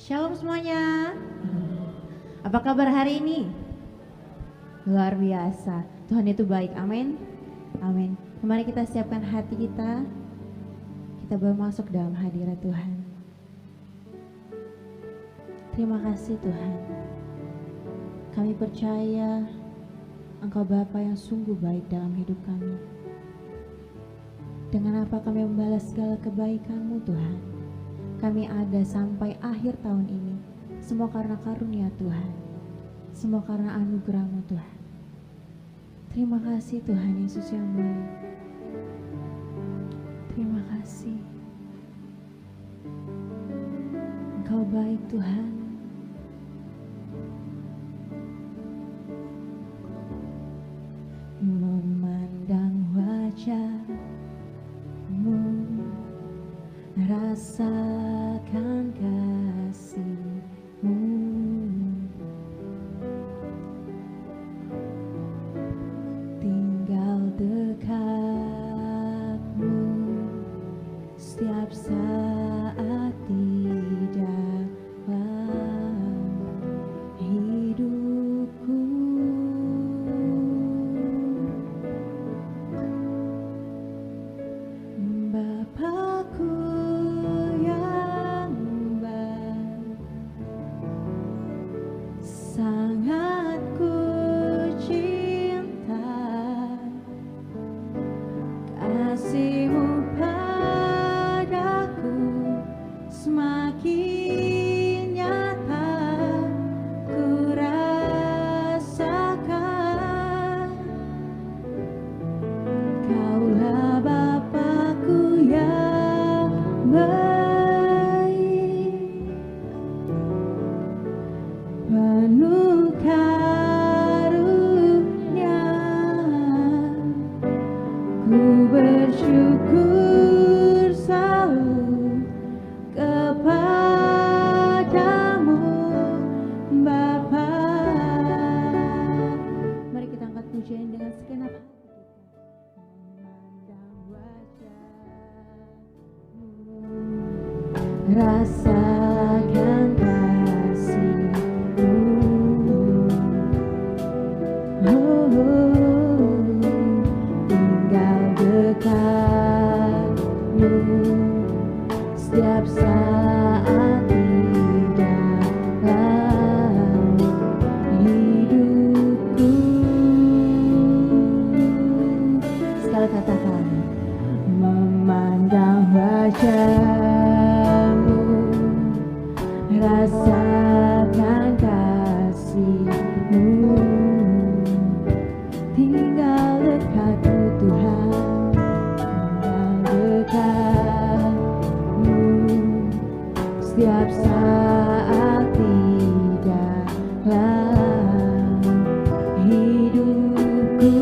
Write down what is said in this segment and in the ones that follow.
Shalom semuanya. Apa kabar hari ini? Luar biasa. Tuhan itu baik. Amin. Amin. Mari kita siapkan hati kita. Kita boleh masuk dalam hadirat Tuhan. Terima kasih Tuhan. Kami percaya Engkau Bapa yang sungguh baik dalam hidup kami. Dengan apa kami membalas segala kebaikan-Mu Tuhan. Kami ada sampai akhir tahun ini. Semua karena karunia Tuhan. Semua karena anugerah-Mu Tuhan. Terima kasih Tuhan Yesus yang baik. Terima kasih. Engkau baik Tuhan. Memandang wajah-Mu, rasakan kasih-Mu, tinggal dekat-Mu setiap saat di dalam rasakan kasih-Mu, tinggal dekatmu Tuhan, tinggal dekatmu setiap saat di dalam hidupku.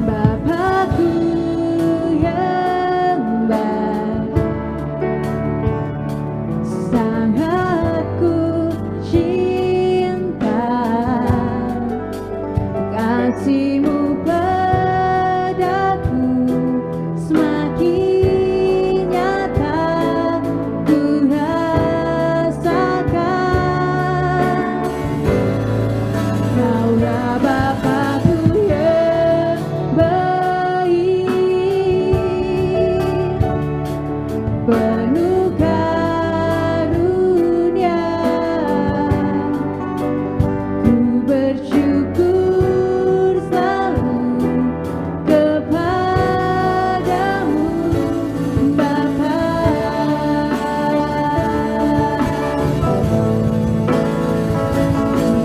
Bapakku yang baik, sangat ku cinta, kasih-Mu padaku semakin nyata ku rasakan. Kaulah Bapakku yang baik, penuh karunia, ku bersyukur selalu kepadamu Bapa.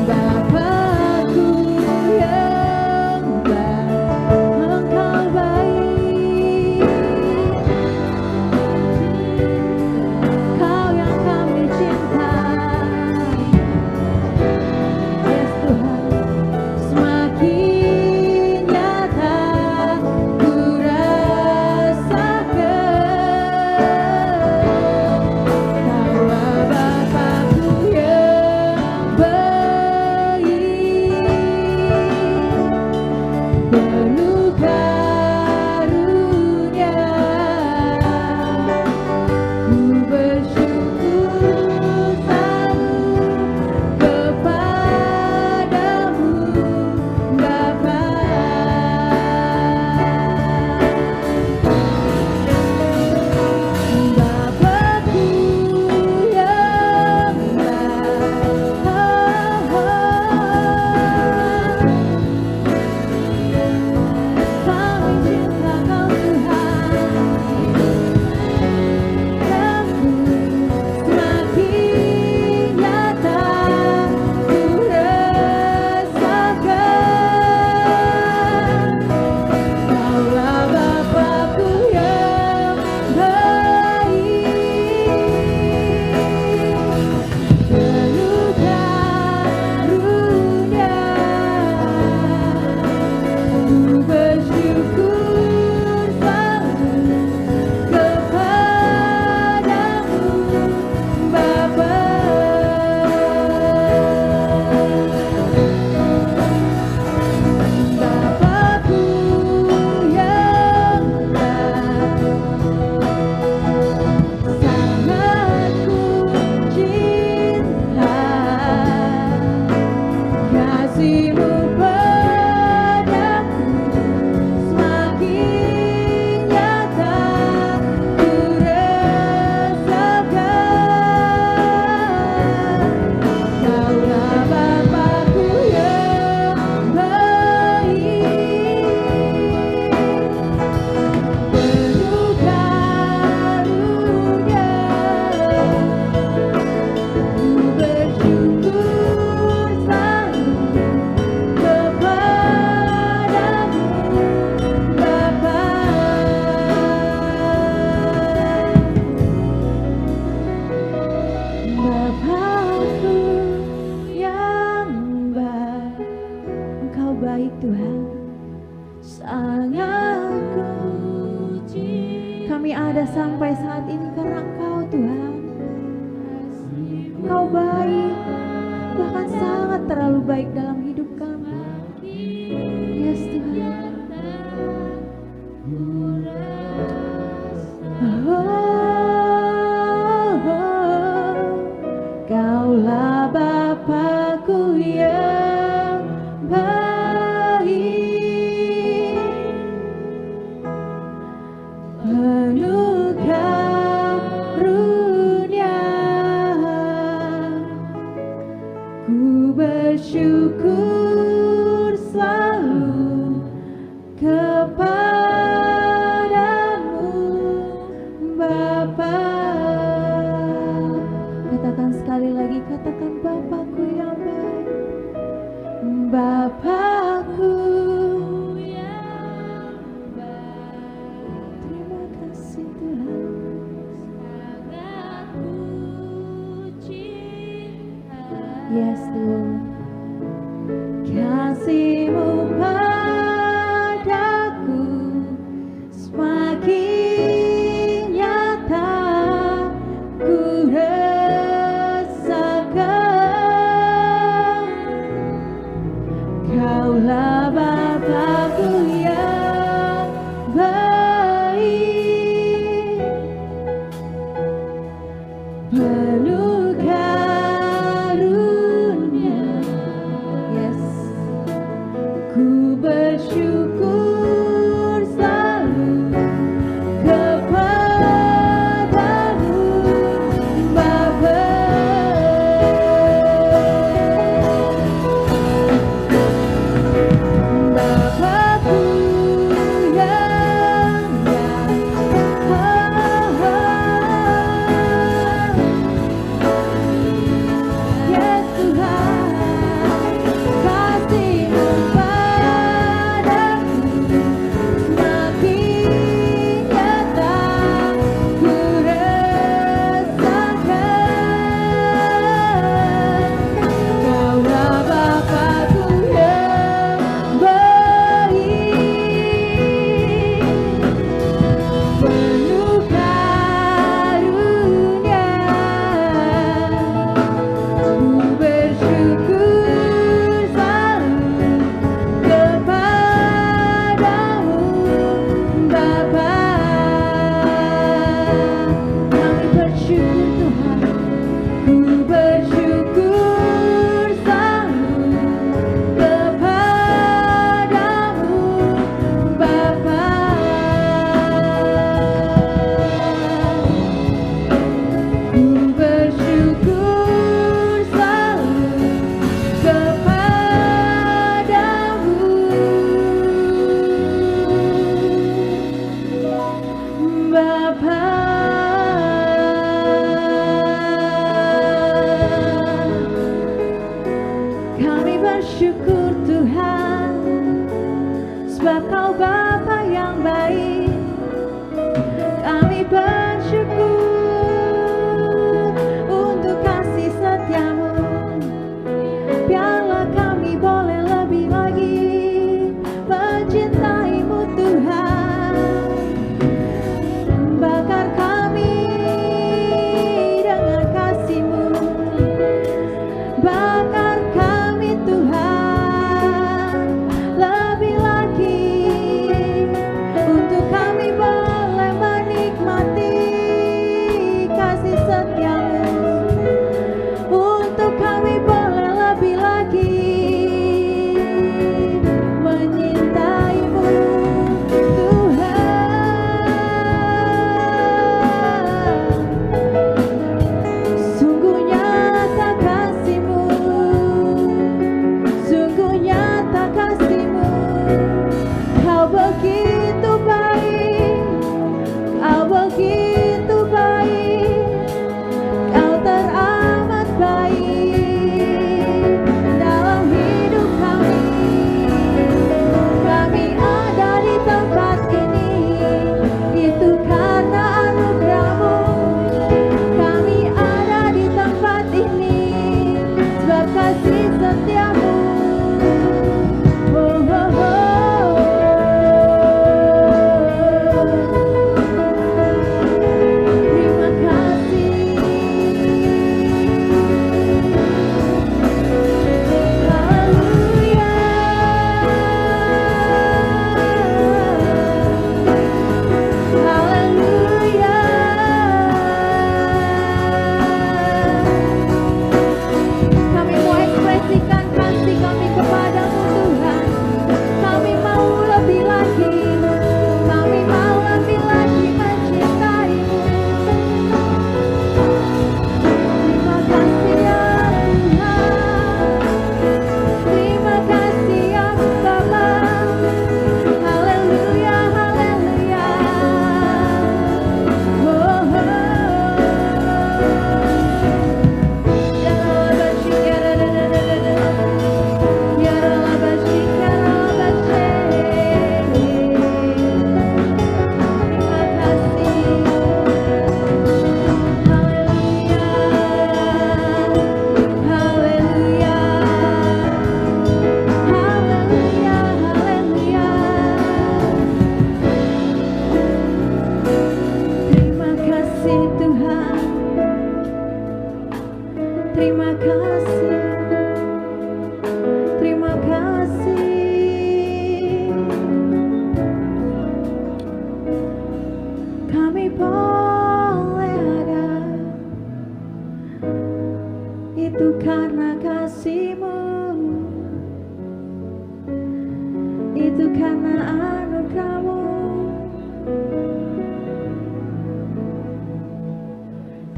Bapakku yang baik, Engkau baik, Kau yang kami cinta. Yes Tuhan, semakin nyata ku rasakan. Kaulah Bapakku yang baik, penuh karunia, ku bersyukur selalu kepadamu Bapa. Bapakku yang baik, kami cinta Kau Tuhan, semakin nyata ku rasakan. Kaulah Bapakku yang baik, penuh karunia, ku bersyukur selalu kepadamu Bapa. Bapakku yang baik, sangat ku cinta, kasih-Mu padaku semakin nyata ku rasakan. Kaulah Bapakku yang baik, penuh karunia, ku bersyukur selalu kepadamu Bapa. Bapakku yang baik, Engkau baik Tuhan, sangat ku cinta. Kami ada sampai saat ini karena Engkau Tuhan. Engkau baik, bahkan sangat terlalu baik dalam hidup kami. Yes Tuhan. Kaulah Bapakku yang baik, penuh karunia, ku bersyukur selalu kepadamu Yes Tuhan, kasih-Mu padaku semakin nyata ku rasakan. Kaulah Bapa-Ku yang baik, penuh karunia. Yes, ku bersyukur selalu itu karena kasih-Mu, itu karena anugerah-Mu.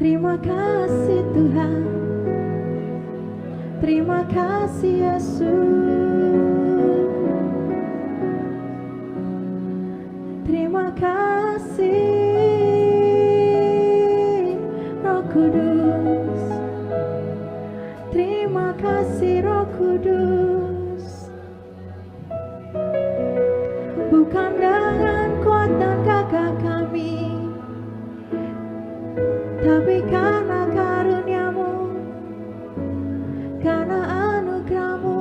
Terima kasih Tuhan, terima kasih Yesus, terima kasih Roh Kudus, terima kasih Roh Kudus. Bukan dengan kuat dan gagah kami, tapi karena karunia-Mu, karena anugerah-Mu.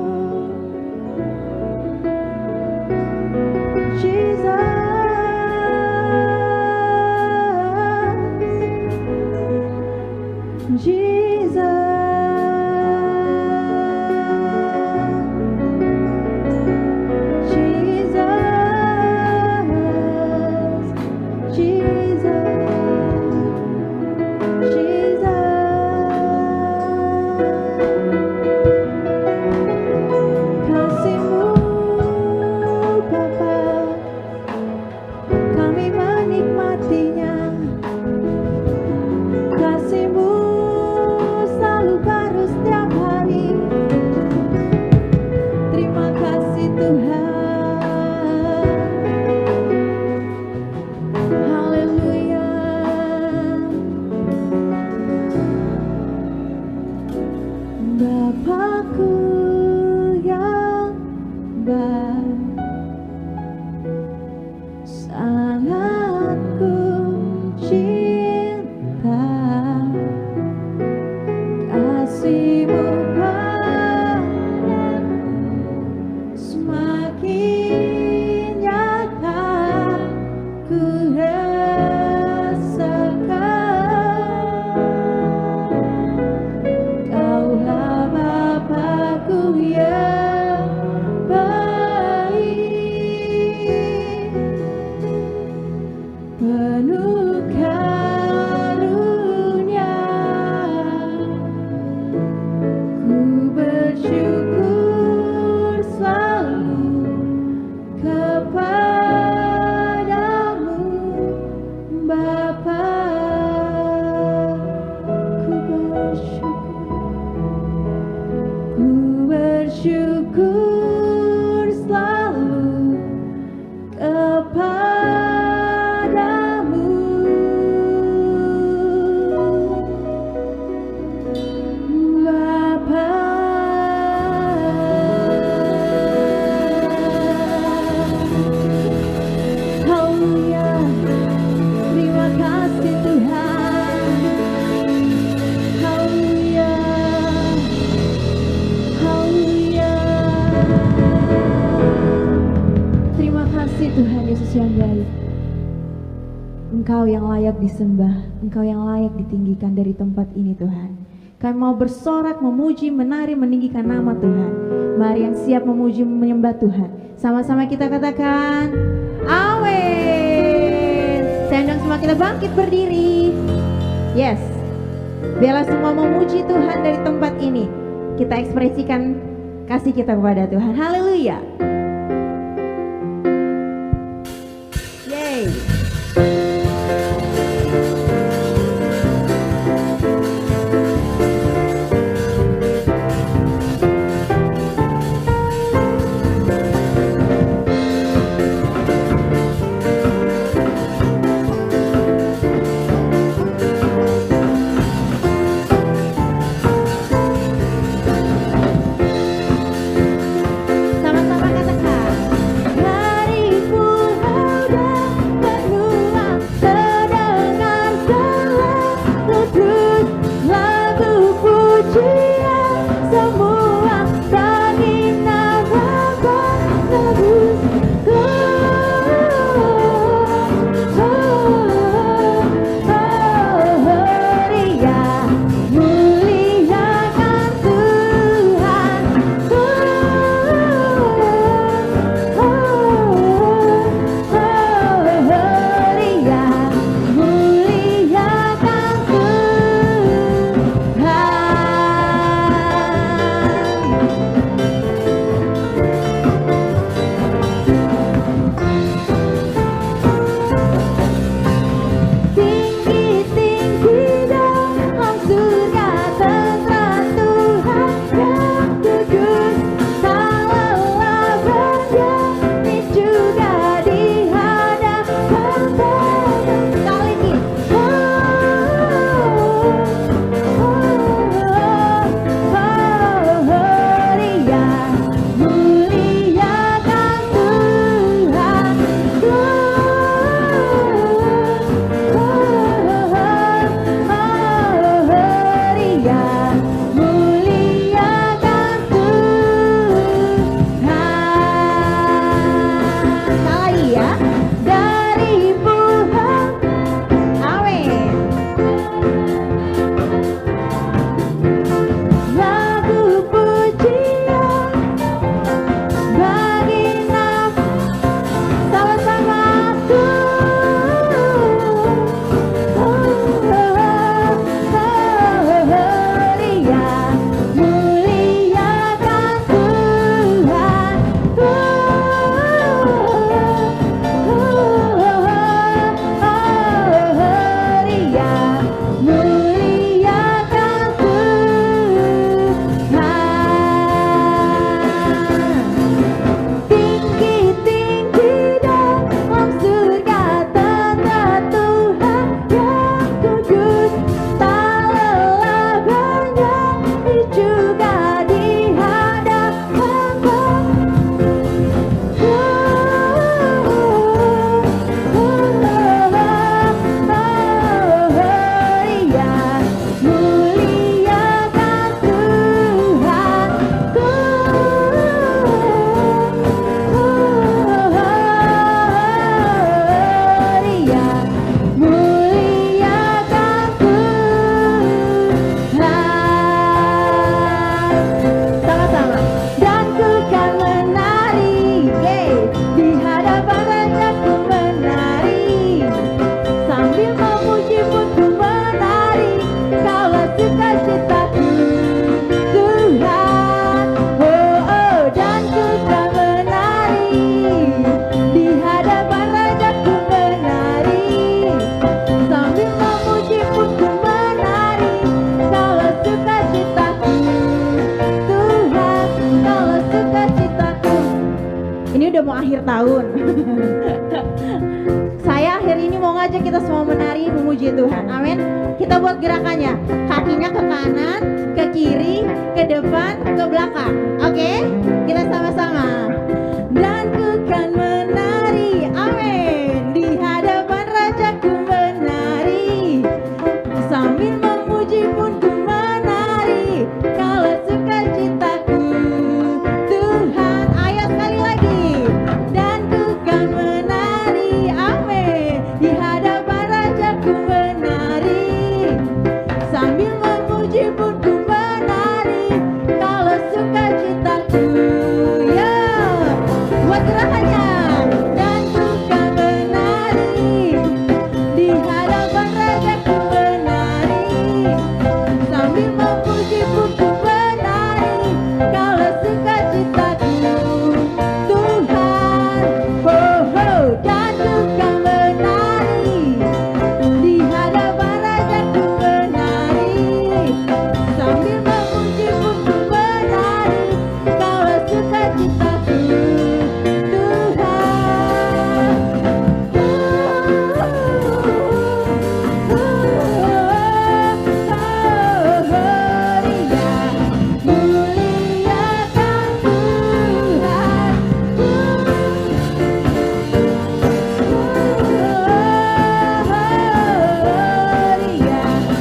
Engkau yang layak disembah, Engkau yang layak ditinggikan dari tempat ini Tuhan. Kami mau bersorak, memuji, menari, meninggikan nama Tuhan. Mari yang siap memuji, menyembah Tuhan. Sama-sama kita katakan, amin. Saya undang semua kita bangkit berdiri. Yes, biarlah semua memuji Tuhan dari tempat ini. Kita ekspresikan kasih kita kepada Tuhan. Haleluya. Yeay. Sama-sama katakan kita semua menari memuji Tuhan. Amin. Kita buat gerakannya, kakinya ke kanan, ke kiri, ke depan, ke belakang. Oke, kita sama-sama. Dan ku kan menari, amin, di hadapan Rajaku menari, sambil memuji pun ku menari, kalau sukacitaku Tuhan. Ayo sekali lagi. Dan ku kan menari, amin, di hadapan Rajaku menari, sambil memuji pun ku menari, kalau sukacitaku. Ya, buat gerakannya. Dan ku kan menari, di hadapan Rajaku menari, sambil memuji pun ku menari, kalau sukacitaku Tuhan. Oh, oh. Dan ku kan menari, di hadapan Rajaku menari, sambil memuji pun ku menari, kalau sukacitaku Tuhan. Muliakan Tuhan. Muliakan Tuhan, muliakan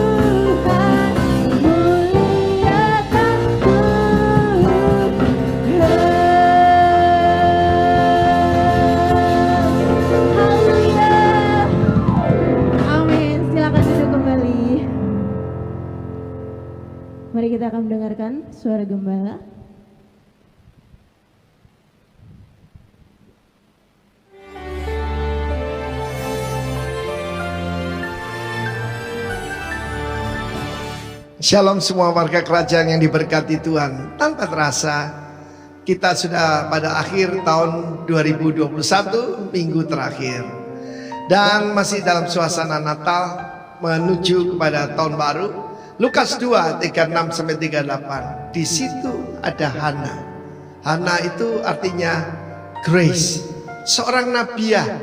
Tuhan, muliakan Tuhan. Haleluya. Amin. Silakan duduk kembali. Mari kita akan mendengarkan suara gembala. Shalom semua warga kerajaan yang diberkati Tuhan. Tanpa terasa kita sudah pada akhir tahun 2021, minggu terakhir. Dan masih dalam suasana Natal menuju kepada tahun baru. Lukas 2, 36-38. Di situ ada Hana. Hana itu artinya grace, seorang nabiah,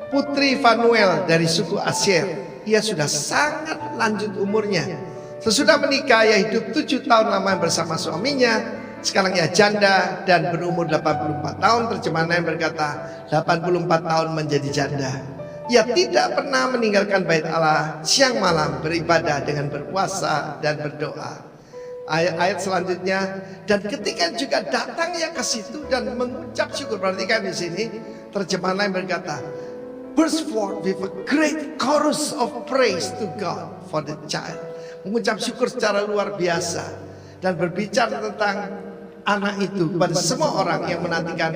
putri Fanuel dari suku Asyer. Ia sudah sangat lanjut umurnya. Sesudah menikah, ia hidup 7 tahun lamanya bersama suaminya. Sekarang ia janda dan berumur 84 tahun. Terjemahan lain berkata 84 tahun menjadi janda. Ia tidak pernah meninggalkan bait Allah siang malam, beribadah dengan berpuasa dan berdoa. Ayat selanjutnya, dan ketika juga datangnya ke situ dan mengucap syukur. Perhatikan di sini, terjemahan lain berkata, burst forth with a great chorus of praise to God for the child. Mengucap syukur secara luar biasa dan berbicara tentang anak itu kepada semua orang yang menantikan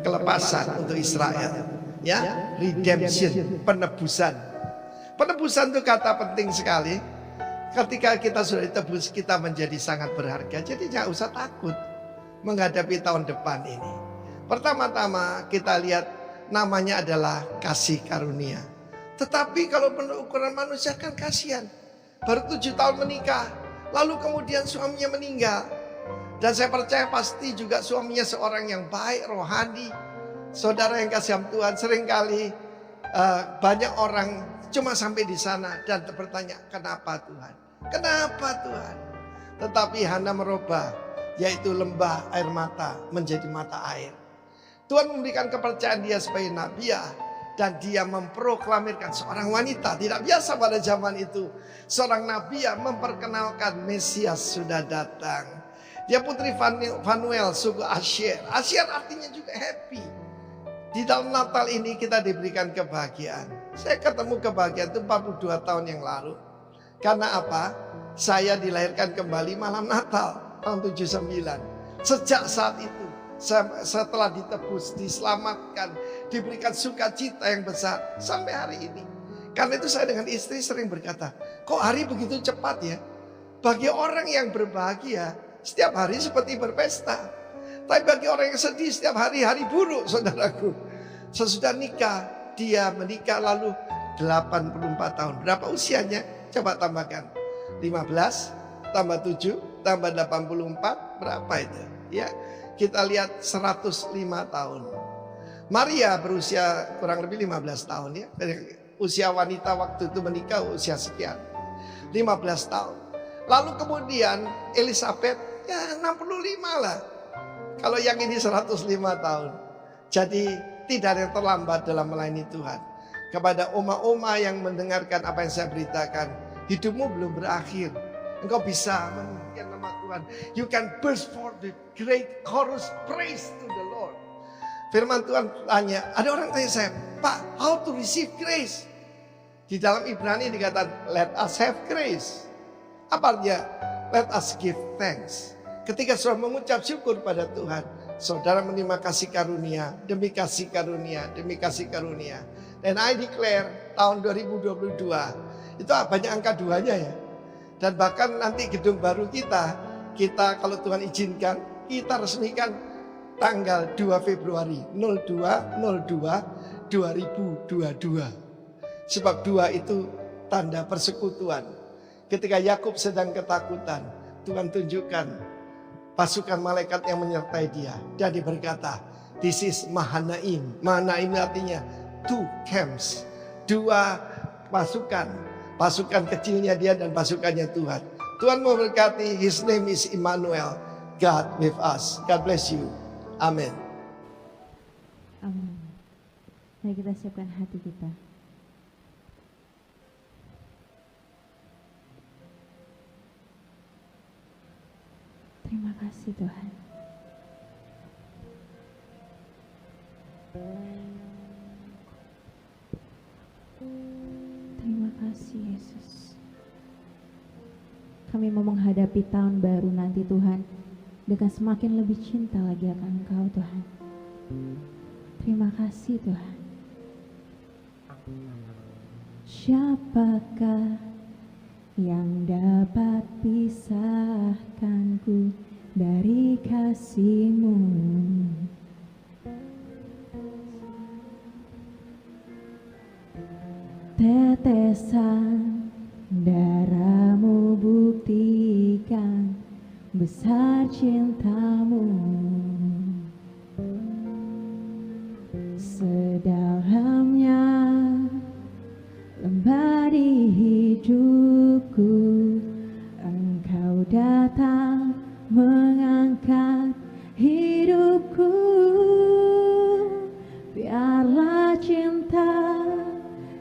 kelepasan untuk Israel. Ya, redemption, penebusan. Penebusan itu kata penting sekali. Ketika kita sudah ditebus, kita menjadi sangat berharga. Jadi jangan usah takut menghadapi tahun depan ini. Pertama-tama kita lihat namanya adalah kasih karunia. Tetapi kalau menurut ukuran manusia kan kasihan. Baru 7 tahun menikah, lalu kemudian suaminya meninggal. Dan saya percaya pasti juga suaminya seorang yang baik, rohani. Saudara yang kasih Tuhan, seringkali banyak orang cuma sampai di sana dan bertanya, kenapa Tuhan? Kenapa Tuhan? Tetapi Hana merubah, yaitu lembah air mata menjadi mata air. Tuhan memberikan kepercayaan dia sebagai nabiah. Dan dia memproklamirkan seorang wanita, tidak biasa pada zaman itu. Seorang nabi yang memperkenalkan Mesias sudah datang. Dia putri Fanuel, suku Asyer. Asyer artinya juga happy. Di dalam Natal ini kita diberikan kebahagiaan. Saya ketemu kebahagiaan itu 42 tahun yang lalu. Karena apa? Saya dilahirkan kembali malam Natal tahun 79. Sejak saat itu, setelah ditebus, diselamatkan, diberikan sukacita yang besar sampai hari ini. Karena itu saya dengan istri sering berkata, kok hari begitu cepat ya? Bagi orang yang berbahagia, setiap hari seperti berpesta. Tapi bagi orang yang sedih, setiap hari hari buruk, saudaraku. Sesudah nikah, dia menikah lalu 84 tahun. Berapa usianya? Coba tambahkan. 15 tambah 7 tambah 84, berapa itu? Ya, kita lihat 105 tahun. Maria berusia kurang lebih 15 tahun ya. Usia wanita waktu itu menikah usia sekian, 15 tahun. Lalu kemudian Elizabeth ya 65 lah. Kalau yang ini 105 tahun. Jadi tidak ada yang terlambat dalam melayani Tuhan. Kepada oma-oma yang mendengarkan apa yang saya beritakan, hidupmu belum berakhir. Engkau bisa memuliakan nama Tuhan. You can burst forth the great chorus praise to the Lord. Firman Tuhan tanya, ada orang tanya saya, Pak, how to receive grace? Di dalam Ibrani dikatakan, let us have grace. Apa artinya? Let us give thanks. Ketika saudara mengucap syukur pada Tuhan, saudara menerima kasih karunia, demi kasih karunia, demi kasih karunia. Dan I declare tahun 2022, itu banyak angka duanya ya. Dan bahkan nanti gedung baru kita kalau Tuhan izinkan, kita resmikan tanggal 2 Februari 02/02/2022. Sebab 2 itu tanda persekutuan. Ketika Yakub sedang ketakutan, Tuhan tunjukkan pasukan malaikat yang menyertai dia. Dan dia berkata, this is Mahanaim. Mahanaim artinya 2 camps. 2 pasukan. Pasukan kecilnya dia dan pasukannya Tuhan. Tuhan memberkati. His name is Immanuel. God with us. God bless you. Amin. Amin. Mari kita siapkan hati kita. Terima kasih Tuhan. Terima kasih Yesus. Kami mau menghadapi tahun baru nanti Tuhan dengan semakin lebih cinta lagi akan Engkau Tuhan. Terima kasih Tuhan. Siapakah yang dapat pisahkanku dari kasih-Mu? Tetesan darah-Mu buktikan besar cinta-Mu. Sedalamnya lembah di hidupku, Engkau datang mengangkat hidupku. Biarlah cinta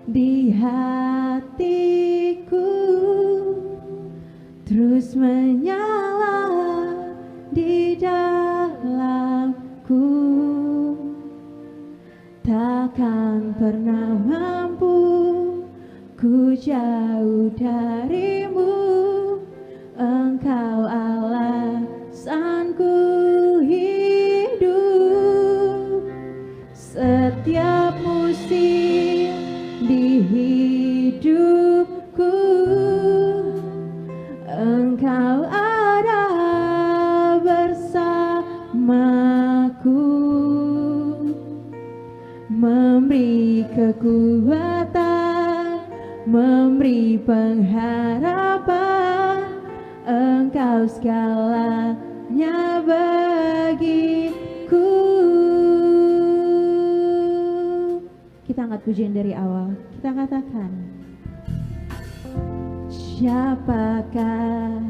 di hatiku terus menyala di dalamku. Takkan pernah mampu ku jauh dari-Mu. Engkau alasanku hidup. Setiap musim di hidupku, Engkau ada bersamaku, memberi kekuatan, memberi pengharapan. Engkau segalanya bagiku. Kita angkat pujian dari awal. Kita katakan, siapakah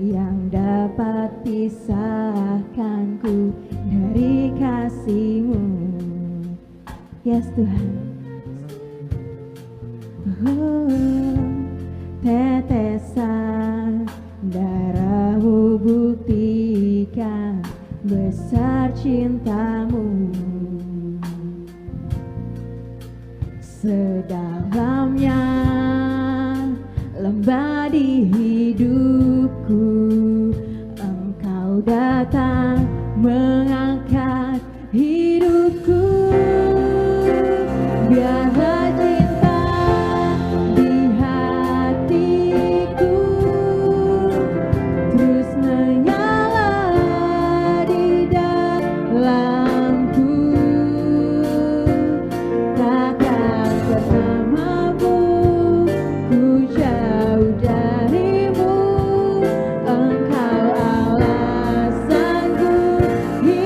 yang dapat pisahkanku dari kasih-Mu? Yes Tuhan. Tetesan darah-Mu buktikan besar cinta-Mu. Sedalamnya lembah di hidupku, Engkau datang mengangkat hidupku. Biarlah cinta di hatiku terus menyala di dalamku. Takkan pernah mampu ku jauh dari-Mu. Engkau alasanku hidup.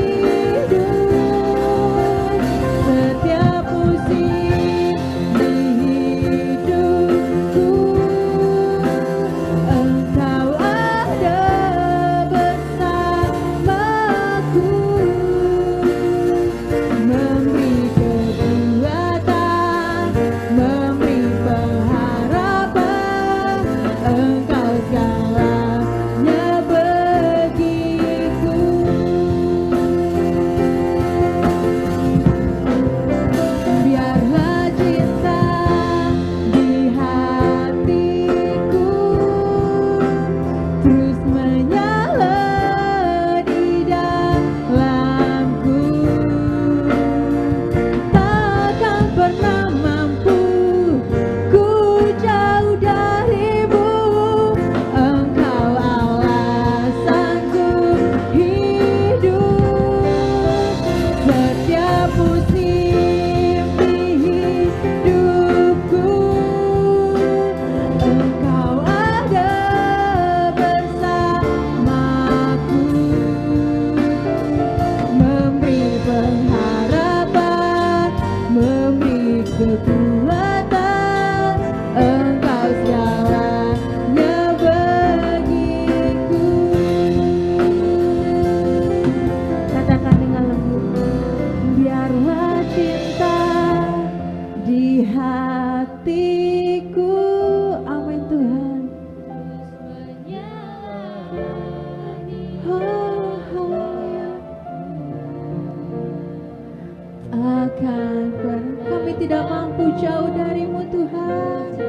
Takkan pernah kami tidak mampu jauh darimu Tuhan.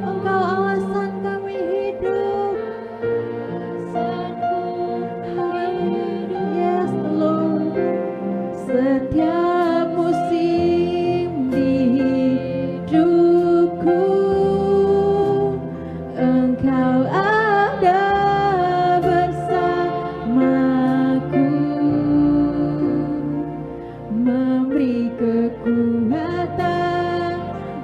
Engkau alasan kami hidup. Yes Lord. Setiap musim di hidupku Engkau ada bersamaku, memberi kekuatan,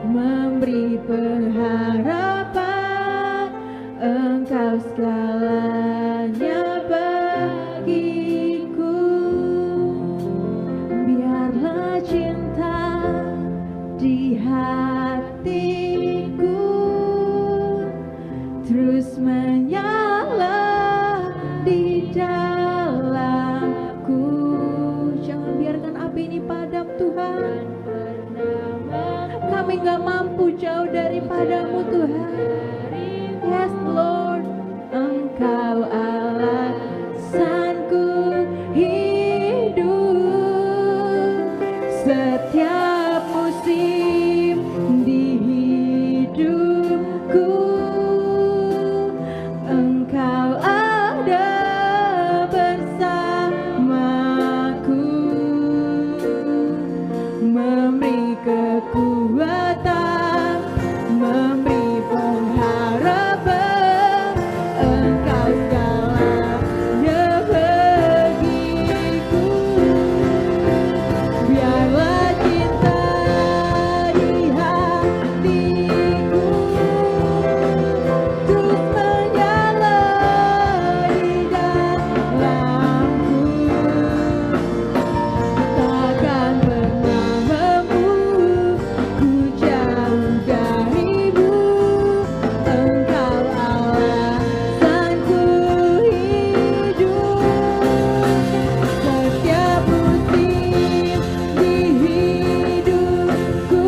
memberi pengharapan. Engkau segalanya bagiku. Biarlah cinta di hatiku terus menyala di dalamku. Jangan biarkan api ini padam Tuhan. Kami gak mampu jauh daripadamu Tuhan. Yes Lord, Engkau alasanku hidup. Setiap musim di hidupku Engkau ada bersamaku, memberi kekuatan, memberi pengharapan. Engkau segalanya bagiku. Biarlah cinta di hatiku terus menyala di dalamku. Takkan pernah mampu ku jauh darimu. Engkau alasanku hidup. Setiap musim di hidupku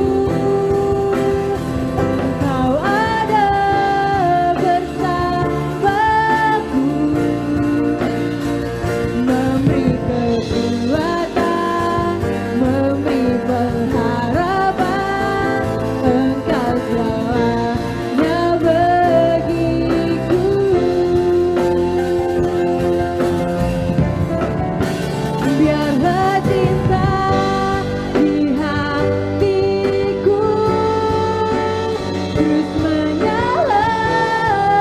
Engkau ada bersamaku, memberi kekuatan, memberi pengharapan. Engkau segalanya bagiku. Biarlah cinta di hatiku terus menyala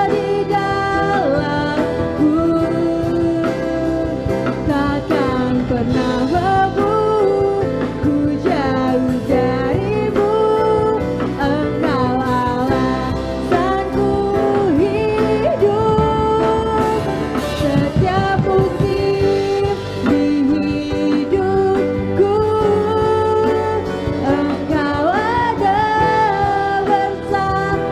di dalamku. Takkan pernah mampu ku jauh darimu. Engkau alasanku hidup. Setiap musim di hidupku Engkau ada bersamaku,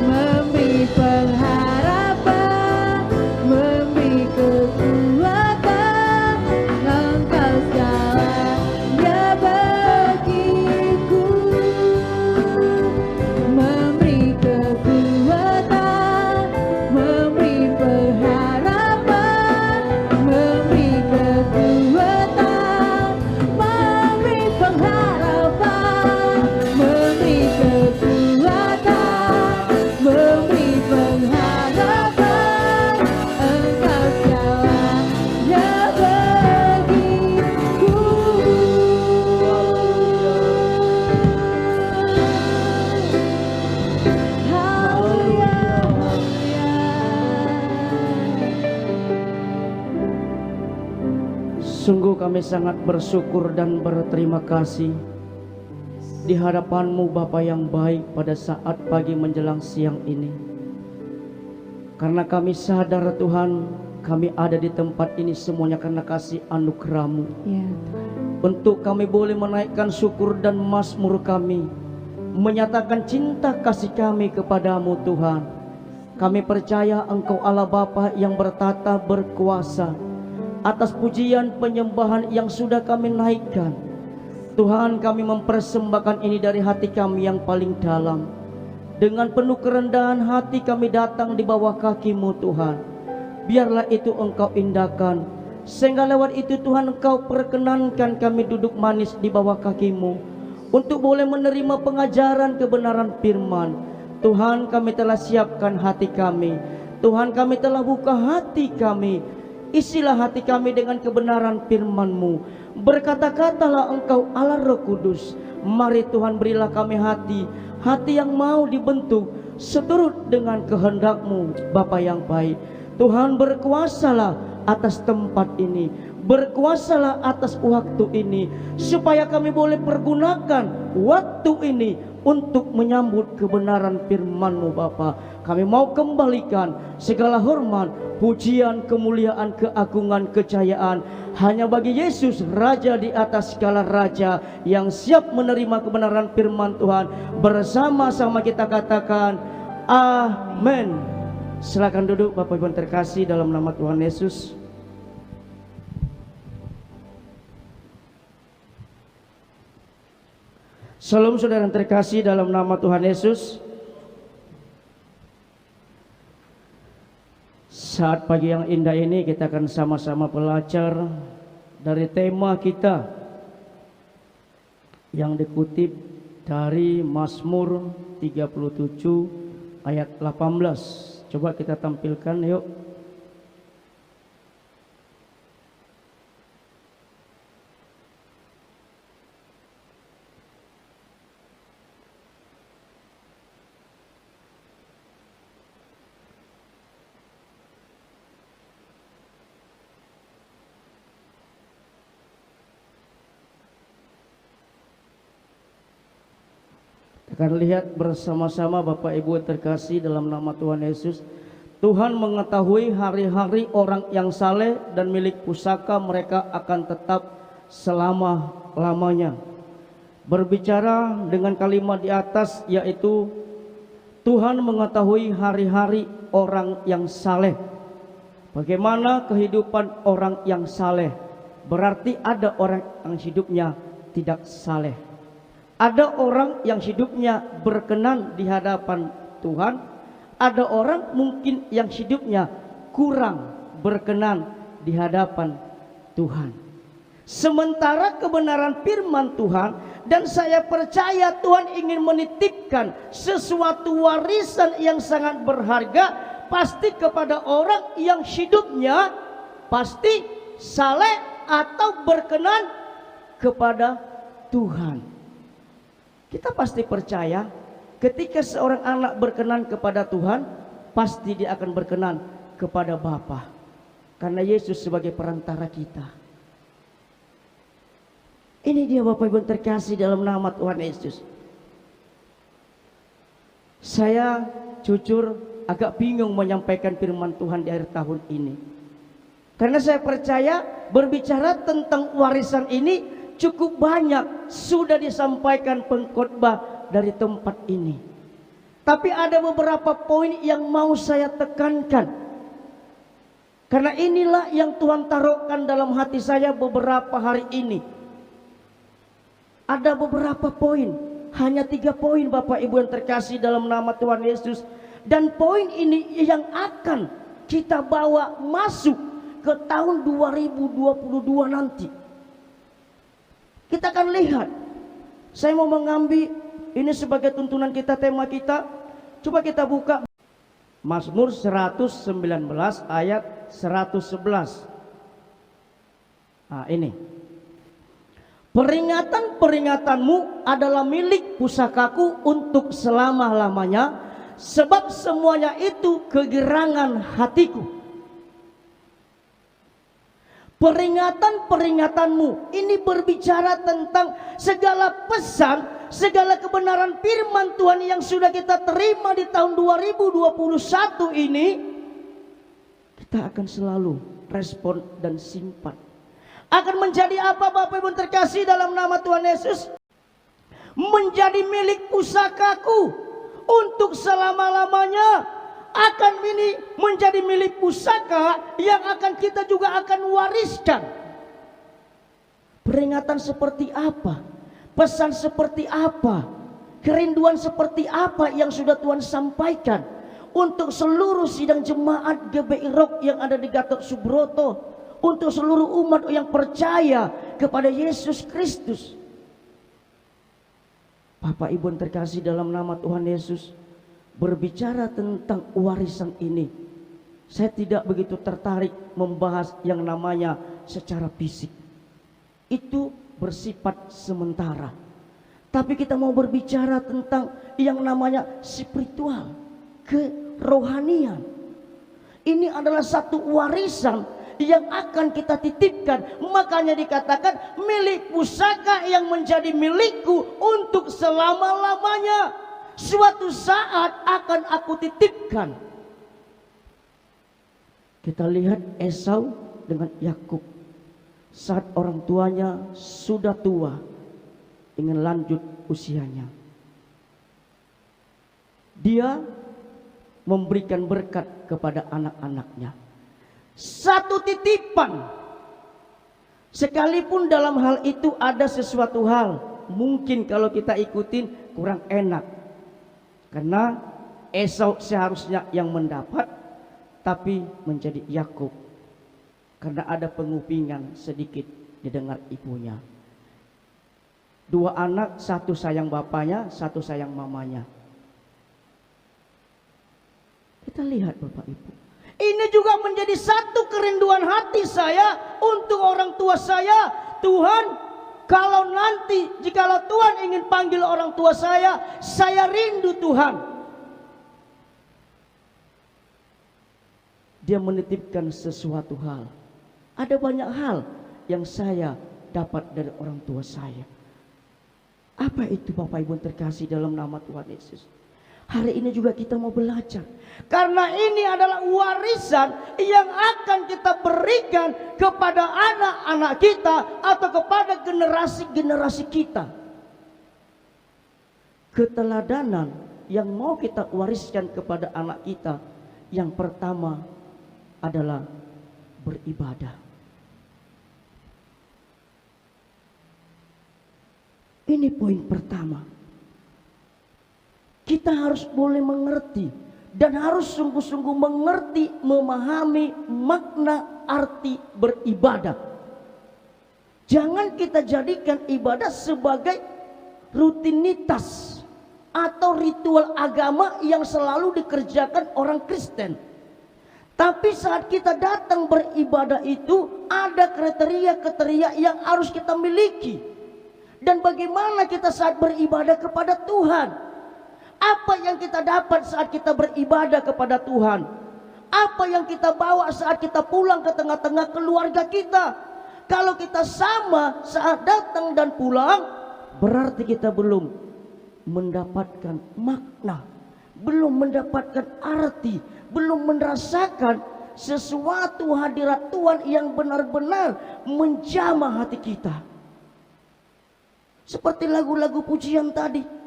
memberi pengharapan, memberi kekuatan. Engkau segalanya bagiku, memberi kekuatan, memberi pengharapan, memberi kekuatan, memberi pengharapan, memberi kekuatan, memberi pengharapan. Engkau segalanya bagiku. Haleluya, haleluya. Sungguh kami sangat bersyukur dan berterima kasih di hadapan-Mu Bapa yang baik pada saat pagi menjelang siang ini. Karena kami sadar Tuhan, kami ada di tempat ini semuanya karena kasih anugerah-Mu. Ya, Untuk kami boleh menaikkan syukur dan mazmur kami, menyatakan cinta kasih kami kepadamu Tuhan. Kami percaya Engkau Allah Bapa yang bertata berkuasa atas pujian penyembahan yang sudah kami naikkan. Tuhan, kami mempersembahkan ini dari hati kami yang paling dalam. Dengan penuh kerendahan hati kami datang di bawah kaki-Mu Tuhan. Biarlah itu Engkau indahkan sehingga lewat itu Tuhan Engkau perkenankan kami duduk manis di bawah kaki-Mu untuk boleh menerima pengajaran kebenaran firman. Tuhan, kami telah siapkan hati kami. Tuhan, kami telah buka hati kami. Isilah hati kami dengan kebenaran firman-Mu. Berkata-katalah Engkau Allah Roh Kudus. Mari Tuhan, berilah kami hati yang mau dibentuk seturut dengan kehendak-Mu, Bapa yang baik. Tuhan, berkuasalah atas tempat ini, berkuasalah atas waktu ini, supaya kami boleh pergunakan waktu ini untuk menyambut kebenaran firman-Mu, Bapa. Kami mau kembalikan segala hormat, pujian, kemuliaan, keagungan, kejayaan hanya bagi Yesus, Raja di atas segala raja, yang siap menerima kebenaran firman Tuhan. Bersama-sama kita katakan amin. Silakan duduk Bapak Ibu yang terkasih dalam nama Tuhan Yesus. Salam saudara yang terkasih dalam nama Tuhan Yesus. Saat pagi yang indah ini kita akan sama-sama belajar dari tema kita yang dikutip dari Mazmur 37 ayat 18. Coba kita tampilkan yuk. Akan lihat bersama-sama Bapak Ibu terkasih dalam nama Tuhan Yesus. Tuhan mengetahui hari-hari orang yang saleh dan milik pusaka mereka akan tetap selama-lamanya. Berbicara dengan kalimat di atas, yaitu Tuhan mengetahui hari-hari orang yang saleh. Bagaimana kehidupan orang yang saleh? Berarti ada orang yang hidupnya tidak saleh. Ada orang yang hidupnya berkenan di hadapan Tuhan. Ada orang mungkin yang hidupnya kurang berkenan di hadapan Tuhan. Sementara kebenaran firman Tuhan, dan saya percaya Tuhan ingin menitipkan sesuatu warisan yang sangat berharga pasti kepada orang yang hidupnya pasti saleh atau berkenan kepada Tuhan. Kita pasti percaya ketika seorang anak berkenan kepada Tuhan, pasti dia akan berkenan kepada Bapa. Karena Yesus sebagai perantara kita. Ini dia Bapak Ibu terkasih dalam nama Tuhan Yesus. Saya jujur agak bingung menyampaikan firman Tuhan di akhir tahun ini. Karena saya percaya berbicara tentang warisan ini cukup banyak sudah disampaikan pengkhotbah dari tempat ini. Tapi ada beberapa poin yang mau saya tekankan. Karena inilah yang Tuhan taruhkan dalam hati saya beberapa hari ini. Ada beberapa poin, hanya 3 poin Bapak Ibu yang terkasih dalam nama Tuhan Yesus. Dan poin ini yang akan kita bawa masuk ke tahun 2022 nanti. Kita akan lihat. Saya mau mengambil ini sebagai tuntunan kita, tema kita. Coba kita buka Mazmur 119 ayat 111. Nah ini. Peringatan-peringatanmu adalah milik pusakaku untuk selama-lamanya, sebab semuanya itu kegerangan hatiku. Peringatan-peringatanmu ini berbicara tentang segala pesan, segala kebenaran firman Tuhan yang sudah kita terima di tahun 2021 ini. Kita akan selalu respon dan simpan. Akan menjadi apa Bapak Ibu terkasih dalam nama Tuhan Yesus? Menjadi milik pusakaku untuk selama-lamanya. Akan ini menjadi milik pusaka yang akan kita juga akan wariskan. Peringatan seperti apa? Pesan seperti apa? Kerinduan seperti apa yang sudah Tuhan sampaikan untuk seluruh sidang jemaat GBI Rock yang ada di Gatot Subroto, untuk seluruh umat yang percaya kepada Yesus Kristus. Bapak Ibu yang terkasih dalam nama Tuhan Yesus, berbicara tentang warisan ini, saya tidak begitu tertarik membahas yang namanya secara fisik. Itu bersifat sementara. Tapi kita mau berbicara tentang yang namanya spiritual, kerohanian. Ini adalah satu warisan yang akan kita titipkan. Makanya dikatakan milik pusaka yang menjadi milikku untuk selama-lamanya. Suatu saat akan aku titipkan. Kita lihat Esau dengan Yakub. Saat orang tuanya sudah tua, ingin lanjut usianya, dia memberikan berkat kepada anak-anaknya. Satu titipan. Sekalipun dalam hal itu ada sesuatu hal, mungkin kalau kita ikutin kurang enak. Karena Esau seharusnya yang mendapat, tapi menjadi Yakub. Karena ada pengupingan sedikit didengar ibunya. Dua anak, satu sayang bapaknya, satu sayang mamanya. Kita lihat Bapak Ibu. Ini juga menjadi satu kerinduan hati saya untuk orang tua saya. Tuhan, kalau nanti jikalau Tuhan ingin panggil orang tua saya rindu Tuhan. Dia menitipkan sesuatu hal. Ada banyak hal yang saya dapat dari orang tua saya. Apa itu Bapak Ibu terkasih dalam nama Tuhan Yesus? Hari ini juga kita mau belajar. Karena ini adalah warisan yang akan kita berikan kepada anak-anak kita atau kepada generasi-generasi kita. Keteladanan yang mau kita wariskan kepada anak kita, yang pertama adalah beribadah. Ini poin pertama. Kita harus boleh mengerti dan harus sungguh-sungguh mengerti, memahami makna arti beribadah. Jangan kita jadikan ibadah sebagai rutinitas atau ritual agama yang selalu dikerjakan orang Kristen. Tapi saat kita datang beribadah itu ada kriteria-kriteria yang harus kita miliki. Dan bagaimana kita saat beribadah kepada Tuhan? Apa yang kita dapat saat kita beribadah kepada Tuhan? Apa yang kita bawa saat kita pulang ke tengah-tengah keluarga kita? Kalau kita sama saat datang dan pulang, berarti kita belum mendapatkan makna, belum mendapatkan arti, belum merasakan sesuatu hadirat Tuhan yang benar-benar menjamah hati kita. Seperti lagu-lagu pujian tadi,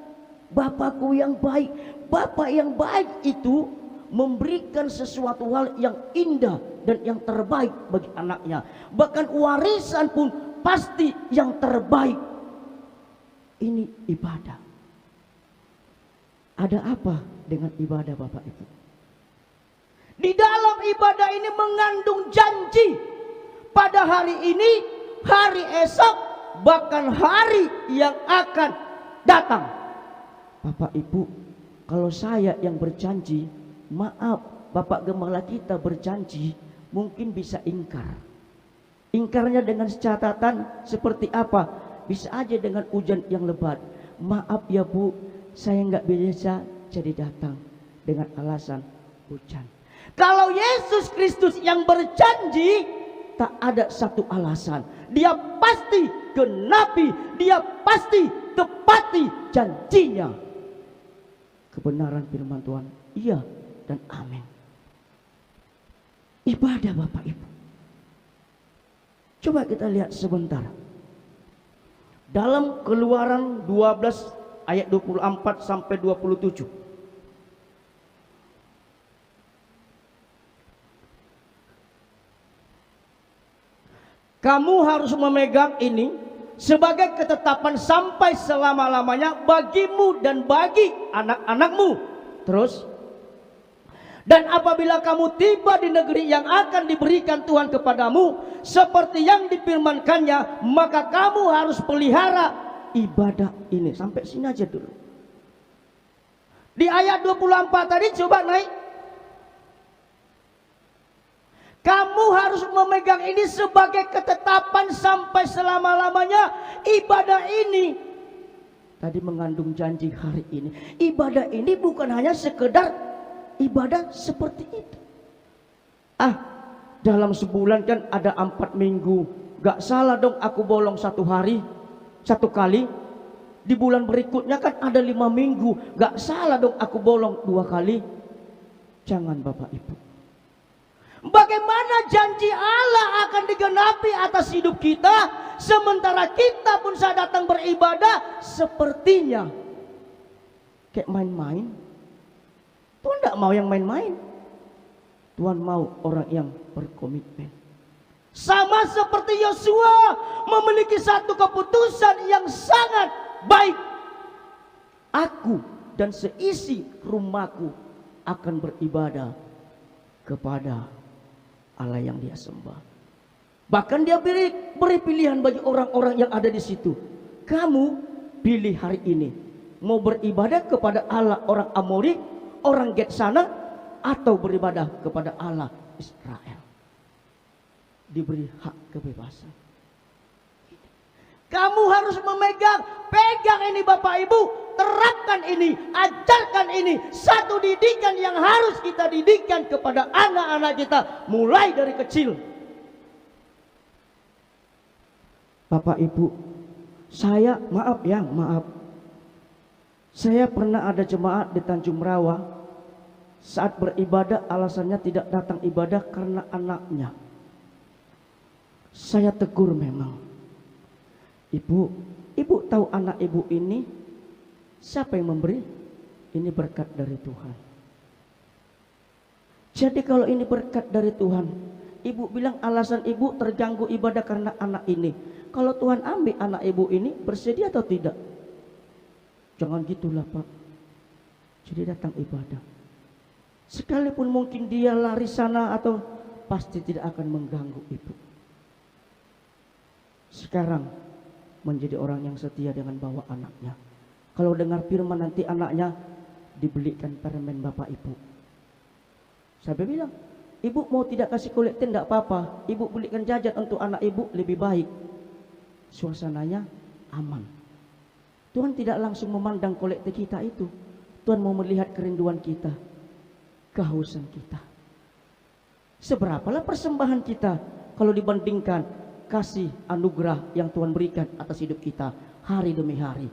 Bapakku yang baik. Bapak yang baik itu memberikan sesuatu hal yang indah dan yang terbaik bagi anaknya. Bahkan warisan pun pasti yang terbaik. Ini ibadah. Ada apa dengan ibadah Bapak Ibu? Di dalam ibadah ini mengandung janji. Pada hari ini, hari esok, bahkan hari yang akan datang. Bapak Ibu, kalau saya yang berjanji, maaf, Bapak Gembala kita berjanji, mungkin bisa ingkar. Ingkarnya dengan catatan seperti apa? Bisa aja dengan hujan yang lebat. Maaf ya Bu, saya nggak bisa jadi datang dengan alasan hujan. Kalau Yesus Kristus yang berjanji, tak ada satu alasan. Dia pasti genapi, dia pasti tepati janjinya. Kebenaran firman Tuhan, iya dan amin. Ibadah Bapak Ibu. Coba kita lihat sebentar. Dalam Keluaran 12 ayat 24 sampai 27. Kamu harus memegang ini sebagai ketetapan sampai selama-lamanya bagimu dan bagi anak-anakmu. Terus, Dan apabila kamu tiba di negeri yang akan diberikan Tuhan kepadamu, seperti yang difirmankannya, maka kamu harus pelihara ibadah ini. Sampai sini aja dulu. Di ayat 24 tadi coba naik. Kamu harus memegang ini sebagai ketetapan sampai selama-lamanya. Ibadah ini tadi mengandung janji hari ini. Ibadah ini bukan hanya sekedar ibadah seperti itu. Dalam sebulan kan ada 4 minggu. Gak salah dong aku bolong 1 hari 1 kali. Di bulan berikutnya kan ada 5 minggu. Gak salah dong aku bolong 2 kali. Jangan Bapak Ibu. Bagaimana janji Allah akan digenapi atas hidup kita, sementara kita pun saat datang beribadah sepertinya kayak main-main. Tuhan tidak mau yang main-main. Tuhan mau orang yang berkomitmen. Sama seperti Yosua memiliki satu keputusan yang sangat baik. Aku dan seisi rumahku akan beribadah kepada Allah yang dia sembah. Bahkan dia beri pilihan bagi orang-orang yang ada di situ. Kamu pilih hari ini mau beribadah kepada Allah orang Amori, orang Getsana, atau beribadah kepada Allah Israel. Diberi hak kebebasan. Kamu harus pegang ini Bapak Ibu, terapkan ini, ajarkan ini. Satu didikan yang harus kita didikan kepada anak-anak kita mulai dari kecil. Bapak Ibu, saya maaf. Saya pernah ada jemaat di Tanjung Merawa. Saat beribadah alasannya tidak datang ibadah karena anaknya. Saya tegur memang. Ibu tahu anak ibu ini siapa yang memberi? Ini berkat dari Tuhan. Jadi kalau ini berkat dari Tuhan, ibu bilang alasan ibu terganggu ibadah karena anak ini. Kalau Tuhan ambil anak ibu ini, bersedia atau tidak? Jangan gitulah Pak. Jadi datang ibadah. Sekalipun mungkin dia lari sana atau pasti tidak akan mengganggu ibu. Sekarang menjadi orang yang setia dengan bawa anaknya. Kalau dengar firman nanti anaknya dibelikan permen Bapak Ibu. Saya bilang, ibu mau tidak kasih kolektif tidak apa-apa. Ibu belikan jajan untuk anak ibu lebih baik. Suasananya aman. Tuhan tidak langsung memandang kolektif kita itu. Tuhan mau melihat kerinduan kita, kehausan kita. Seberapalah persembahan kita kalau dibandingkan kasih anugerah yang Tuhan berikan atas hidup kita hari demi hari.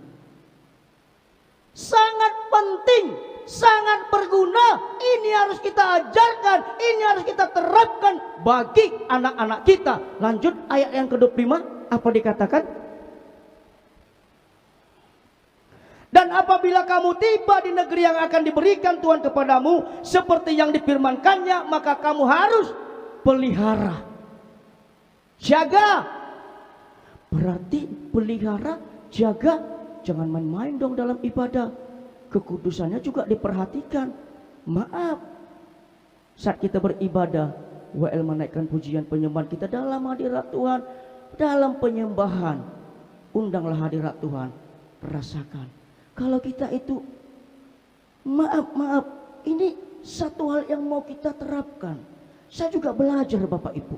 Sangat penting, sangat berguna. Ini harus kita ajarkan, ini harus kita terapkan bagi anak-anak kita. Lanjut ayat yang ke-25, apa dikatakan? Dan apabila kamu tiba di negeri yang akan diberikan Tuhan kepadamu, seperti yang difirmankannya, maka kamu harus pelihara. Jaga. Berarti pelihara, jaga. Jangan main-main dong dalam ibadah. Kekudusannya juga diperhatikan. Maaf, saat kita beribadah, WL menaikkan pujian penyembahan kita dalam hadirat Tuhan, dalam penyembahan, undanglah hadirat Tuhan. Rasakan kalau kita itu maaf, ini satu hal yang mau kita terapkan. Saya juga belajar Bapak Ibu.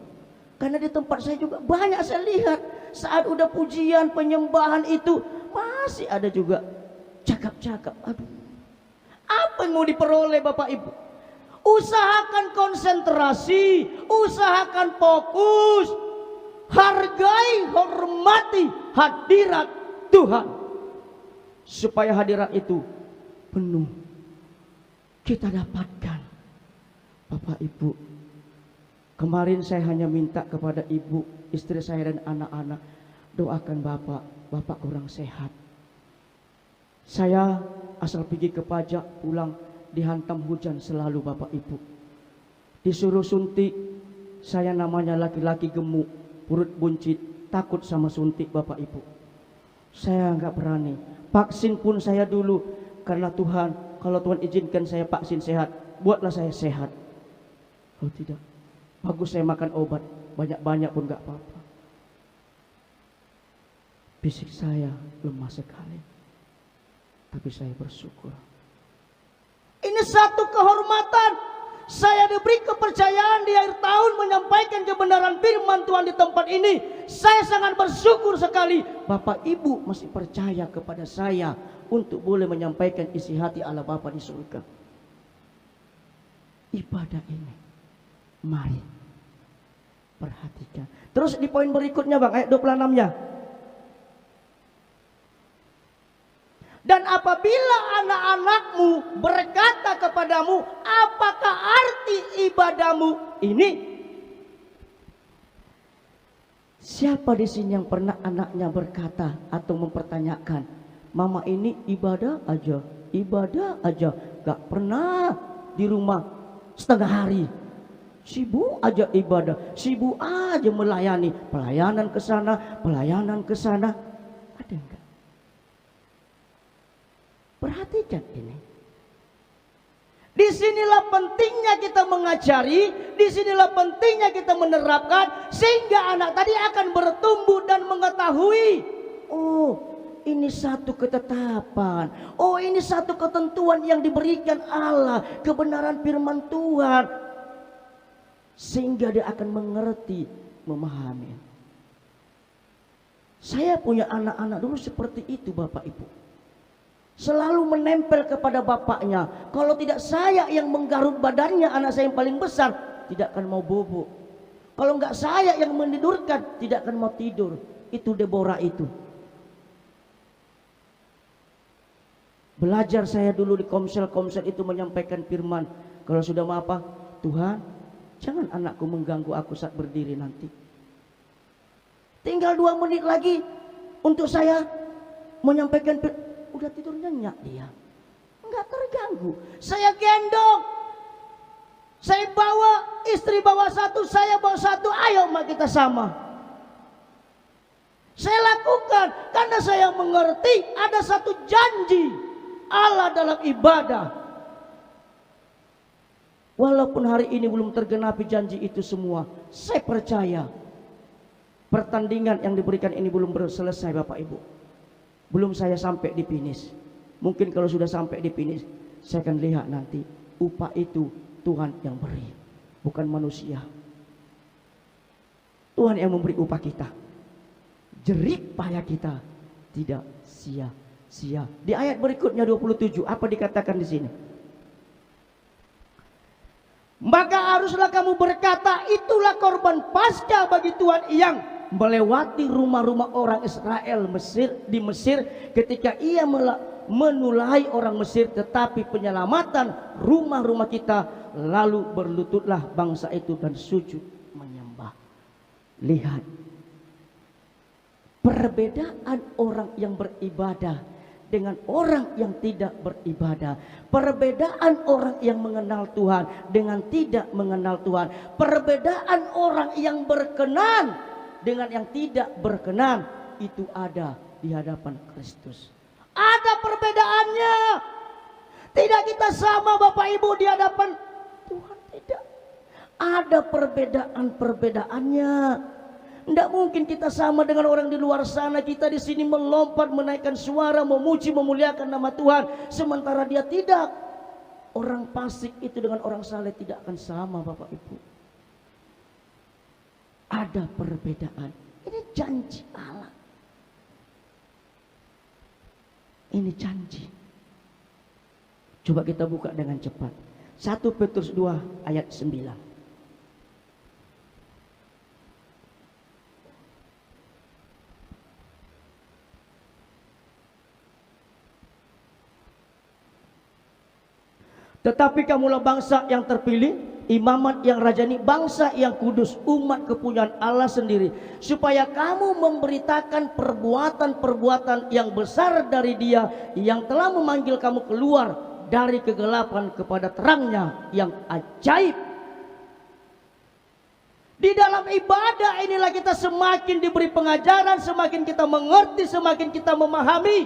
Karena di tempat saya juga banyak saya lihat saat udah pujian penyembahan itu masih ada juga cakap-cakap. Aduh, apa yang mau diperoleh Bapak Ibu? Usahakan konsentrasi, usahakan fokus, hargai, hormati hadirat Tuhan, supaya hadirat itu penuh kita dapatkan. Bapak Ibu, kemarin saya hanya minta kepada ibu, istri saya dan anak-anak, doakan bapak kurang sehat. Saya asal pergi ke pajak, pulang dihantam hujan selalu Bapak Ibu. Disuruh suntik, saya namanya laki-laki gemuk, perut buncit, takut sama suntik Bapak Ibu. Saya nggak berani. Vaksin pun saya dulu, karena Tuhan, kalau Tuhan izinkan saya vaksin sehat, buatlah saya sehat. Oh tidak, bagus saya makan obat, banyak-banyak pun gak apa-apa. Fisik saya lemah sekali, tapi saya bersyukur. Ini satu kehormatan. Saya diberi kepercayaan di akhir tahun menyampaikan kebenaran firman Tuhan di tempat ini. Saya sangat bersyukur sekali. Bapak Ibu masih percaya kepada saya untuk boleh menyampaikan isi hati Allah Bapa di surga. Ibadah ini, mari perhatikan. Terus di poin berikutnya Bang, ayat 26-nya. Dan apabila anak-anakmu berkata kepadamu, apakah arti ibadahmu ini? Siapa di sini yang pernah anaknya berkata atau mempertanyakan, mama ini ibadah aja, gak pernah di rumah setengah hari, sibuk aja ibadah, sibuk aja melayani, pelayanan ke sana, pelayanan ke sana. Ada enggak? Perhatikan ini. Disinilah pentingnya kita mengajari, disinilah pentingnya kita menerapkan, sehingga anak tadi akan bertumbuh dan mengetahui, oh ini satu ketetapan, oh ini satu ketentuan yang diberikan Allah, kebenaran firman Tuhan, sehingga dia akan mengerti, memahami. Saya punya anak-anak dulu seperti itu Bapak Ibu. Selalu menempel kepada bapaknya. Kalau tidak saya yang menggaruk badannya, anak saya yang paling besar tidak akan mau bobo. Kalau enggak saya yang menidurkan, tidak akan mau tidur. Itu Deborah itu. Belajar saya dulu di komsel-komsel itu menyampaikan firman. Kalau sudah mau apa? Tuhan, jangan anakku mengganggu aku saat berdiri nanti. Tinggal 2 menit lagi untuk saya menyampaikan firman. Udah tidur nyenyak dia, enggak terganggu. Saya gendong, saya bawa, istri bawa satu, saya bawa satu, ayo mak kita sama. Saya lakukan karena saya mengerti ada satu janji Allah dalam ibadah. Walaupun hari ini belum tergenapi janji itu semua, saya percaya pertandingan yang diberikan ini belum selesai Bapak Ibu. Belum saya sampai di finish. Mungkin kalau sudah sampai di finish, saya akan lihat nanti upah itu Tuhan yang beri, bukan manusia. Tuhan yang memberi upah kita. Jerih payah kita tidak sia-sia. Di ayat berikutnya 27, apa dikatakan di sini? Maka haruslah kamu berkata, itulah korban Paskah bagi Tuhan yang melewati rumah-rumah orang Israel di Mesir ketika ia menulai orang Mesir, tetapi penyelamatan rumah-rumah kita, lalu berlututlah bangsa itu dan sujud menyembah. Lihat perbedaan orang yang beribadah dengan orang yang tidak beribadah, perbedaan orang yang mengenal Tuhan dengan tidak mengenal Tuhan, perbedaan orang yang berkenan dengan yang tidak berkenan, itu ada di hadapan Kristus. Ada perbedaannya. Tidak kita sama Bapak Ibu di hadapan Tuhan, tidak. Ada perbedaan-perbedaannya. Tidak mungkin kita sama dengan orang di luar sana. Kita di sini melompat, menaikkan suara, memuji, memuliakan nama Tuhan, sementara dia tidak. Orang fasik itu dengan orang saleh tidak akan sama Bapak Ibu. Ada perbedaan. Ini janji Allah. Ini janji. Coba kita buka dengan cepat. 1 Petrus 2 ayat 9. Tetapi kamulah bangsa yang terpilih, imamat yang rajani, bangsa yang kudus, umat kepunyaan Allah sendiri, supaya kamu memberitakan perbuatan-perbuatan yang besar dari Dia yang telah memanggil kamu keluar dari kegelapan kepada terangnya yang ajaib. Di dalam ibadah inilah kita semakin diberi pengajaran, semakin kita mengerti, semakin kita memahami.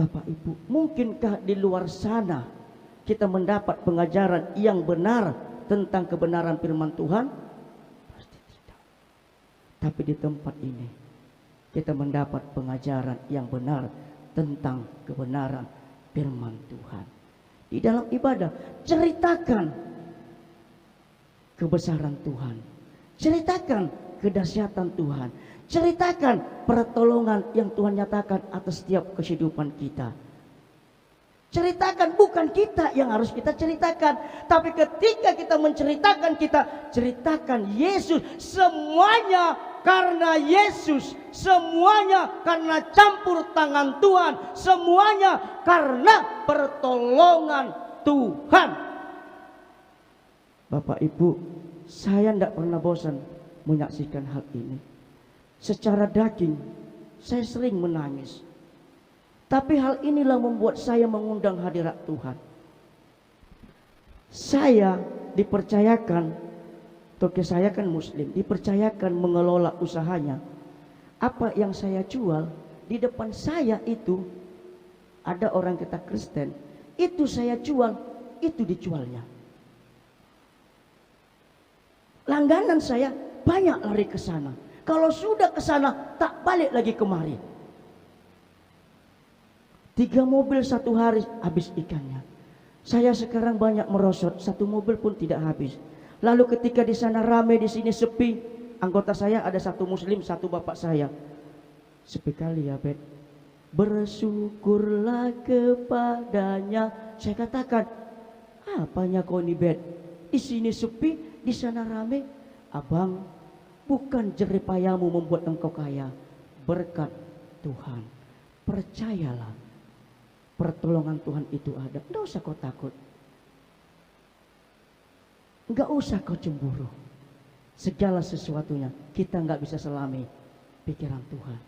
Bapak Ibu, mungkinkah di luar sana kita mendapat pengajaran yang benar tentang kebenaran firman Tuhan? Pasti tidak. Tapi di tempat ini kita mendapat pengajaran yang benar tentang kebenaran firman Tuhan. Di dalam ibadah ceritakan kebesaran Tuhan, ceritakan kedahsyatan Tuhan, ceritakan pertolongan yang Tuhan nyatakan atas setiap kehidupan kita. Ceritakan, bukan kita yang harus kita ceritakan, tapi ketika kita menceritakan, kita ceritakan Yesus. Semuanya karena Yesus, semuanya karena campur tangan Tuhan, semuanya karena pertolongan Tuhan. Bapak Ibu, saya tidak pernah bosan menyaksikan hal ini. Secara daging saya sering menangis, tapi hal inilah membuat saya mengundang hadirat Tuhan. Saya dipercayakan, toke saya kan muslim, dipercayakan mengelola usahanya. Apa yang saya jual, di depan saya itu ada orang kita Kristen, itu saya jual, itu dijualnya. Langganan saya banyak lari ke sana. Kalau sudah ke sana, tak balik lagi kemari. 3 mobil satu hari habis ikannya. Saya sekarang banyak merosot, 1 mobil pun tidak habis. Lalu ketika di sana ramai, di sini sepi, anggota saya ada 1 muslim, 1 bapak saya. Sepi kali ya, Bet. Bersyukurlah kepadanya. Saya katakan, apanya kau ini, Bet? Di sini sepi, di sana ramai. Abang, bukan jeripayamu membuat engkau kaya, berkat Tuhan. Percayalah, pertolongan Tuhan itu ada. Tidak usah kau takut, nggak usah kau cemburu. Segala sesuatunya kita nggak bisa selami pikiran Tuhan.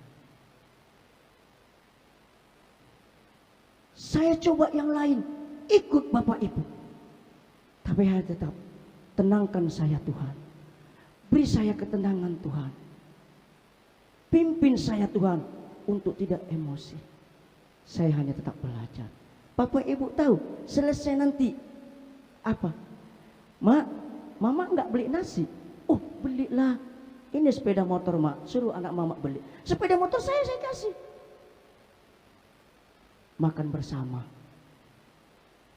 Saya coba yang lain, ikut Bapak Ibu, tapi saya tetap tenangkan saya Tuhan. Beri saya ketenangan Tuhan. Pimpin saya Tuhan untuk tidak emosi. Saya hanya tetap belajar. Bapak Ibu tahu, selesai nanti apa? Mak, Mama nggak beli nasi. Oh, belilah. Ini sepeda motor, Mak. Suruh anak Mama beli. Sepeda motor saya kasih. Makan bersama.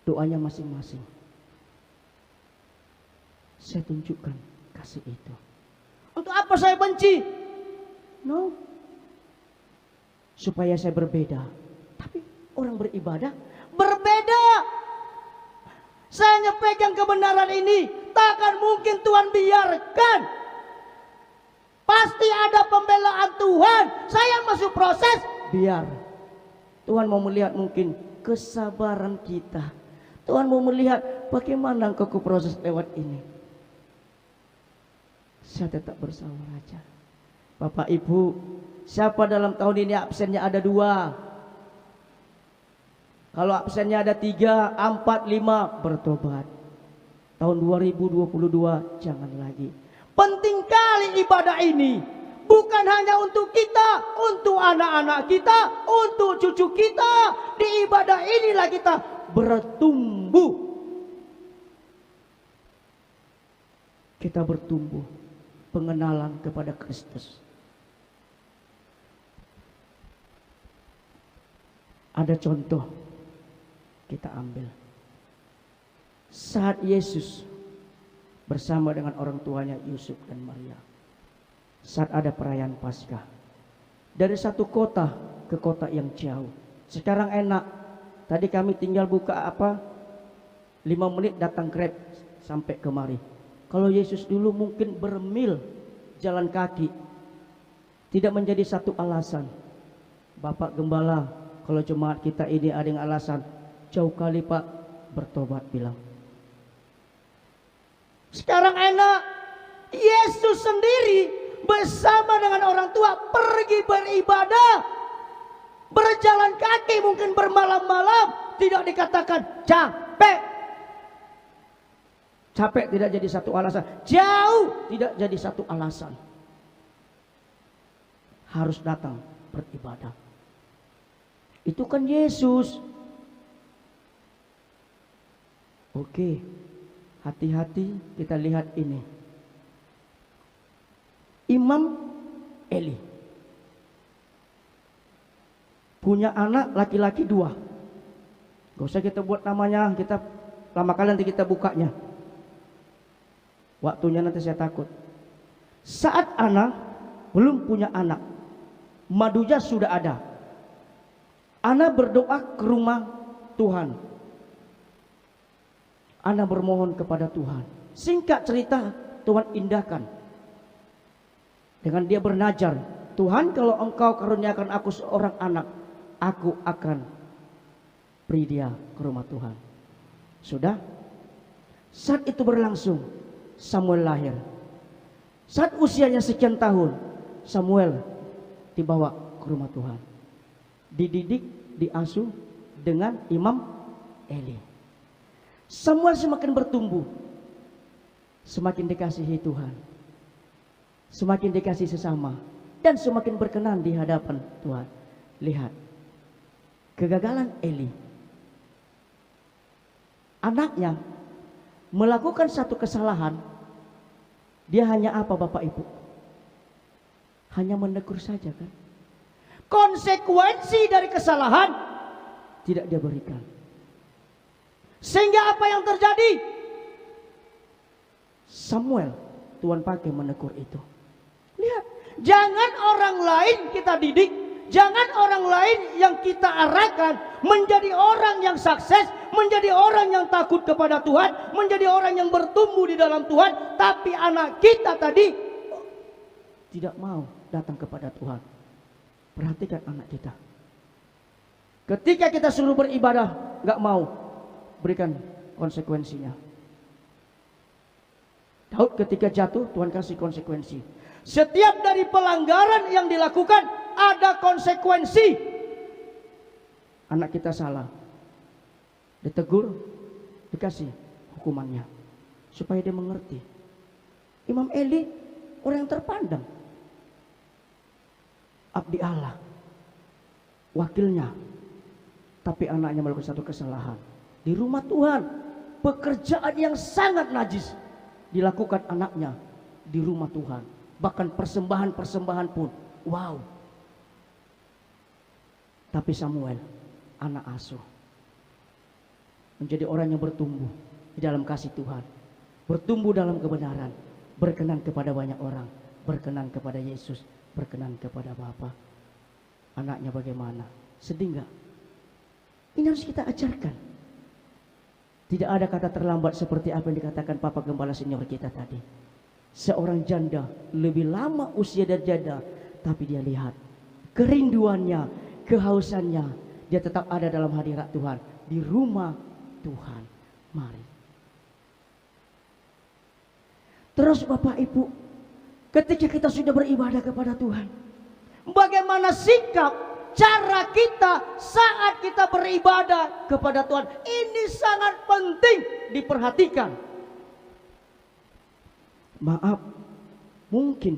Doanya masing-masing. Saya tunjukkan kasih itu. Untuk apa saya benci? No. Supaya saya berbeda. Tapi orang beribadah berbeda. Saya hanya pegang kebenaran ini. Takkan mungkin Tuhan biarkan. Pasti ada pembelaan Tuhan. Saya masuk proses. Biar Tuhan mau melihat mungkin kesabaran kita. Tuhan mau melihat bagaimana engkau proses lewat ini. Saya tetap bersabar aja. Bapak Ibu, siapa dalam tahun ini absennya ada 2? Kalau absennya ada 3, 4, 5, bertobat. Tahun 2022 jangan lagi. Penting kali ibadah ini. Bukan hanya untuk kita, untuk anak-anak kita, untuk cucu kita. Di ibadah inilah kita bertumbuh. Kita bertumbuh. Pengenalan kepada Kristus. Ada contoh kita ambil. Saat Yesus bersama dengan orang tuanya Yusuf dan Maria, saat ada perayaan Paskah, dari satu kota ke kota yang jauh. Sekarang enak. Tadi kami tinggal buka 5 menit datang Grab sampai kemari. Kalau Yesus dulu mungkin bermil jalan kaki. Tidak menjadi satu alasan. Bapak Gembala, kalau jemaat kita ini ada yang alasan, jauh kali Pak, bertobat bilang. Sekarang enak. Yesus sendiri bersama dengan orang tua pergi beribadah. Berjalan kaki mungkin bermalam-malam. Tidak dikatakan capek. Capek tidak jadi satu alasan. Jauh tidak jadi satu alasan. Harus datang beribadah. Itu kan Yesus. Oke, hati-hati kita lihat ini. Imam Eli punya anak laki-laki 2. Gak usah kita buat namanya, kita lama kali nanti kita bukanya. Waktunya nanti saya takut. Saat Ana belum punya anak, madunya sudah ada. Ana berdoa ke rumah Tuhan. Ana bermohon kepada Tuhan. Singkat cerita, Tuhan indahkan. Dengan dia bernajar, Tuhan, kalau Engkau karuniakan aku seorang anak, aku akan beri dia ke rumah Tuhan. Sudah? Saat itu berlangsung, Samuel lahir. Saat usianya sekian tahun, Samuel dibawa ke rumah Tuhan. Dididik, diasuh dengan Imam Eli. Samuel semakin bertumbuh, semakin dikasihi Tuhan, semakin dikasih sesama, dan semakin berkenan di hadapan Tuhan. Lihat, kegagalan Eli. Anaknya melakukan satu kesalahan. Dia hanya apa Bapak Ibu? Hanya menegur saja kan? Konsekuensi dari kesalahan tidak dia berikan. Sehingga apa yang terjadi? Samuel Tuhan pakai menegur itu. Lihat, jangan orang lain kita didik, jangan orang lain yang kita arahkan menjadi orang yang sukses, menjadi orang yang takut kepada Tuhan, menjadi orang yang bertumbuh di dalam Tuhan. Tapi anak kita tadi tidak mau datang kepada Tuhan. Perhatikan anak kita. Ketika kita suruh beribadah, nggak mau, berikan konsekuensinya. Daud ketika jatuh, Tuhan kasih konsekuensi. Setiap dari pelanggaran yang dilakukan ada konsekuensi. Anak kita salah, ditegur, dikasih hukumannya supaya dia mengerti. Imam Eli orang yang terpandang, abdi Allah, wakilnya, tapi anaknya melakukan satu kesalahan di rumah Tuhan. Pekerjaan yang sangat najis dilakukan anaknya di rumah Tuhan. Bahkan persembahan-persembahan pun, wow. Tapi Samuel, anak asuh, menjadi orang yang bertumbuh di dalam kasih Tuhan, bertumbuh dalam kebenaran, berkenan kepada banyak orang, berkenan kepada Yesus, berkenan kepada Bapa. Anaknya bagaimana? Sedih enggak? Ini harus kita ajarkan. Tidak ada kata terlambat seperti apa yang dikatakan Papa Gembala Senior kita tadi. Seorang janda lebih lama usia dari janda, tapi dia lihat kerinduannya, kehausannya, dia tetap ada dalam hadirat Tuhan, di rumah Tuhan. Mari. Terus Bapak Ibu, ketika kita sudah beribadah kepada Tuhan, bagaimana sikap, cara kita saat kita beribadah kepada Tuhan? Ini sangat penting diperhatikan. Maaf, mungkin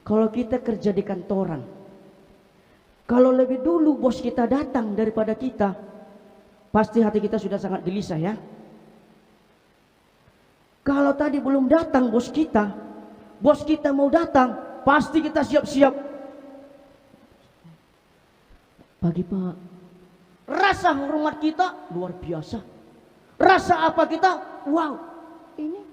kalau kita kerja di kantoran, kalau lebih dulu bos kita datang daripada kita, pasti hati kita sudah sangat gelisah ya. Kalau tadi belum datang bos kita mau datang, pasti kita siap-siap. Pagi Pak, rasa hormat kita luar biasa. Rasa apa kita? Wow, ini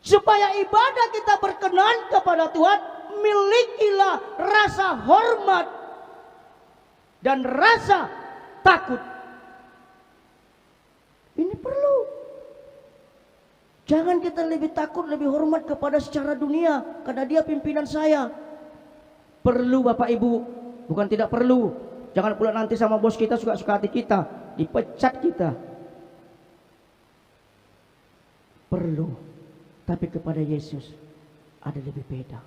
supaya ibadah kita berkenan kepada Tuhan, milikilah rasa hormat dan rasa takut. Ini perlu. Jangan kita lebih takut, lebih hormat kepada secara dunia karena dia pimpinan saya. Perlu Bapak Ibu, bukan tidak perlu. Jangan pula nanti sama bos kita suka-suka hati kita, dipecat kita. Perlu. Tapi kepada Yesus ada lebih beda.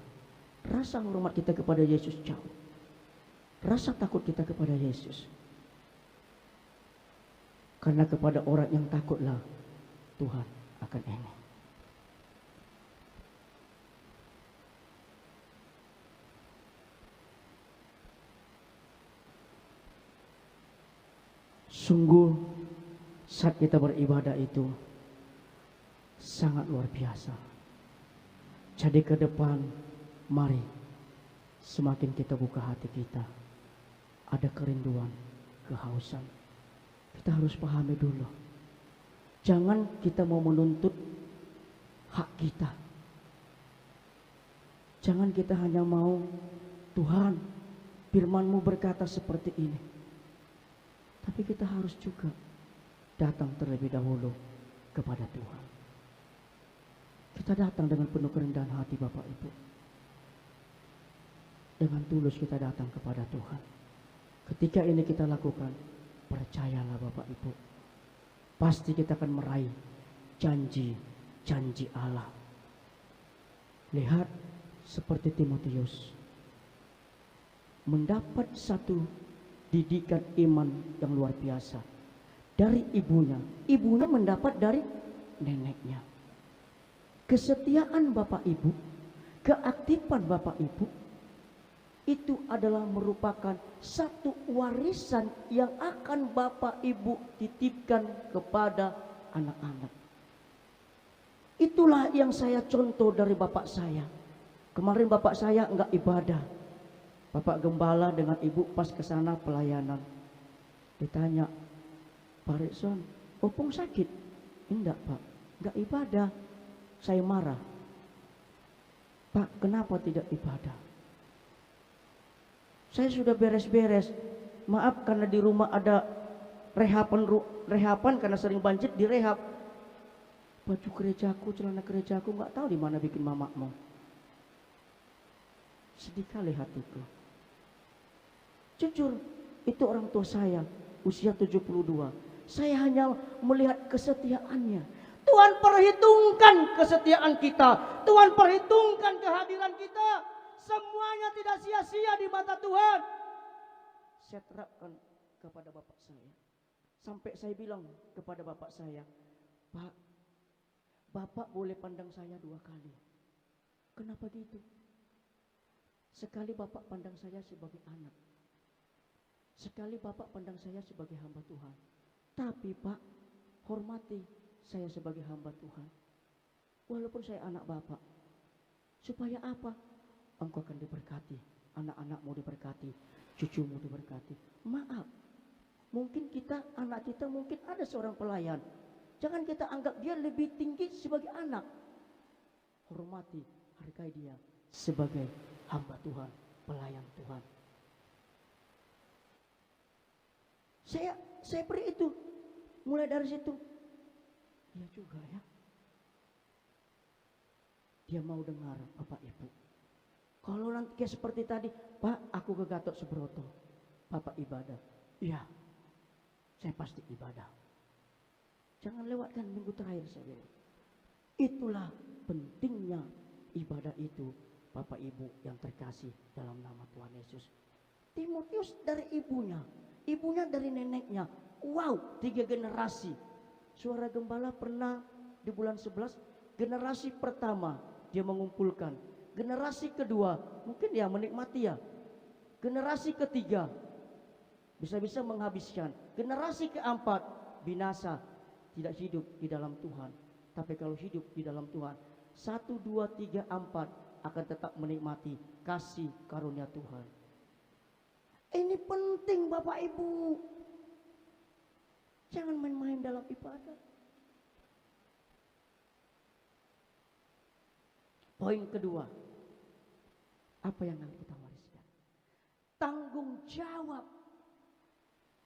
Rasa hormat kita kepada Yesus jauh. Rasa takut kita kepada Yesus. Karena kepada orang yang takutlah Tuhan akan ini. Sungguh saat kita beribadah itu sangat luar biasa. Jadi ke depan, mari semakin kita buka hati kita, ada kerinduan, kehausan, kita harus pahami dulu. Jangan kita mau menuntut hak kita. Jangan kita hanya mau, Tuhan, firman-Mu berkata seperti ini. Tapi kita harus juga datang terlebih dahulu kepada Tuhan. Kita datang dengan penuh kerendahan hati Bapak Ibu. Dengan tulus kita datang kepada Tuhan. Ketika ini kita lakukan, percayalah Bapak Ibu, pasti kita akan meraih janji Allah. Lihat seperti Timotius, mendapat satu didikan iman yang luar biasa dari ibunya. Ibunya mendapat dari neneknya. Kesetiaan Bapak Ibu, keaktifan Bapak Ibu, itu adalah merupakan satu warisan yang akan Bapak Ibu titipkan kepada anak-anak. Itulah yang saya contoh dari Bapak saya. Kemarin Bapak saya enggak ibadah. Bapak Gembala dengan Ibu pas ke sana pelayanan. Ditanya, Pak Rikson, Opung sakit? Enggak Pak, enggak ibadah. Saya marah. Pak, kenapa tidak ibadah? Saya sudah beres-beres. Maaf karena di rumah ada rehapan karena sering banjir, direhab. Baju gerejaku, celana gerejaku enggak tahu di mana bikin mamakmu. Sedih kali hatiku. Jujur, itu orang tua saya, usia 72. Saya hanya melihat kesetiaannya. Tuhan perhitungkan kesetiaan kita. Tuhan perhitungkan kehadiran kita. Semuanya tidak sia-sia di mata Tuhan. Saya terapkan kepada bapak saya. Sampai saya bilang kepada bapak saya, Pak, Bapak boleh pandang saya 2 kali. Kenapa gitu? Sekali Bapak pandang saya sebagai anak. Sekali Bapak pandang saya sebagai hamba Tuhan. Tapi Pak, hormati saya sebagai hamba Tuhan. Walaupun saya anak Bapak. Supaya apa? Engkau akan diberkati. Anak-anakmu diberkati. Cucumu diberkati. Maaf. Mungkin anak kita mungkin ada seorang pelayan. Jangan kita anggap dia lebih tinggi sebagai anak. Hormati, hargai dia sebagai hamba Tuhan, pelayan Tuhan. Saya beri itu. Mulai dari situ. Iya juga ya. Dia mau dengar Bapak Ibu. Kalau nanti kayak seperti tadi, Pak, aku ke Gatot Subroto. Bapak ibadah. Iya. Saya pasti ibadah. Jangan lewatkan minggu terakhir saya bilang. Itulah pentingnya ibadah itu, Bapak Ibu yang terkasih dalam nama Tuhan Yesus. Timotius dari ibunya, ibunya dari neneknya. Wow, 3 generasi. Suara Gembala pernah di bulan 11, generasi pertama dia mengumpulkan. Generasi kedua, mungkin dia menikmati ya. Generasi ketiga, bisa-bisa menghabiskan. Generasi keempat, binasa. Tidak hidup di dalam Tuhan. Tapi kalau hidup di dalam Tuhan, 1, 2, 3, 4 akan tetap menikmati kasih karunia Tuhan. Ini penting Bapak Ibu. Jangan main-main dalam ibadah. Poin kedua, apa yang akan kita wariskan? Tanggung jawab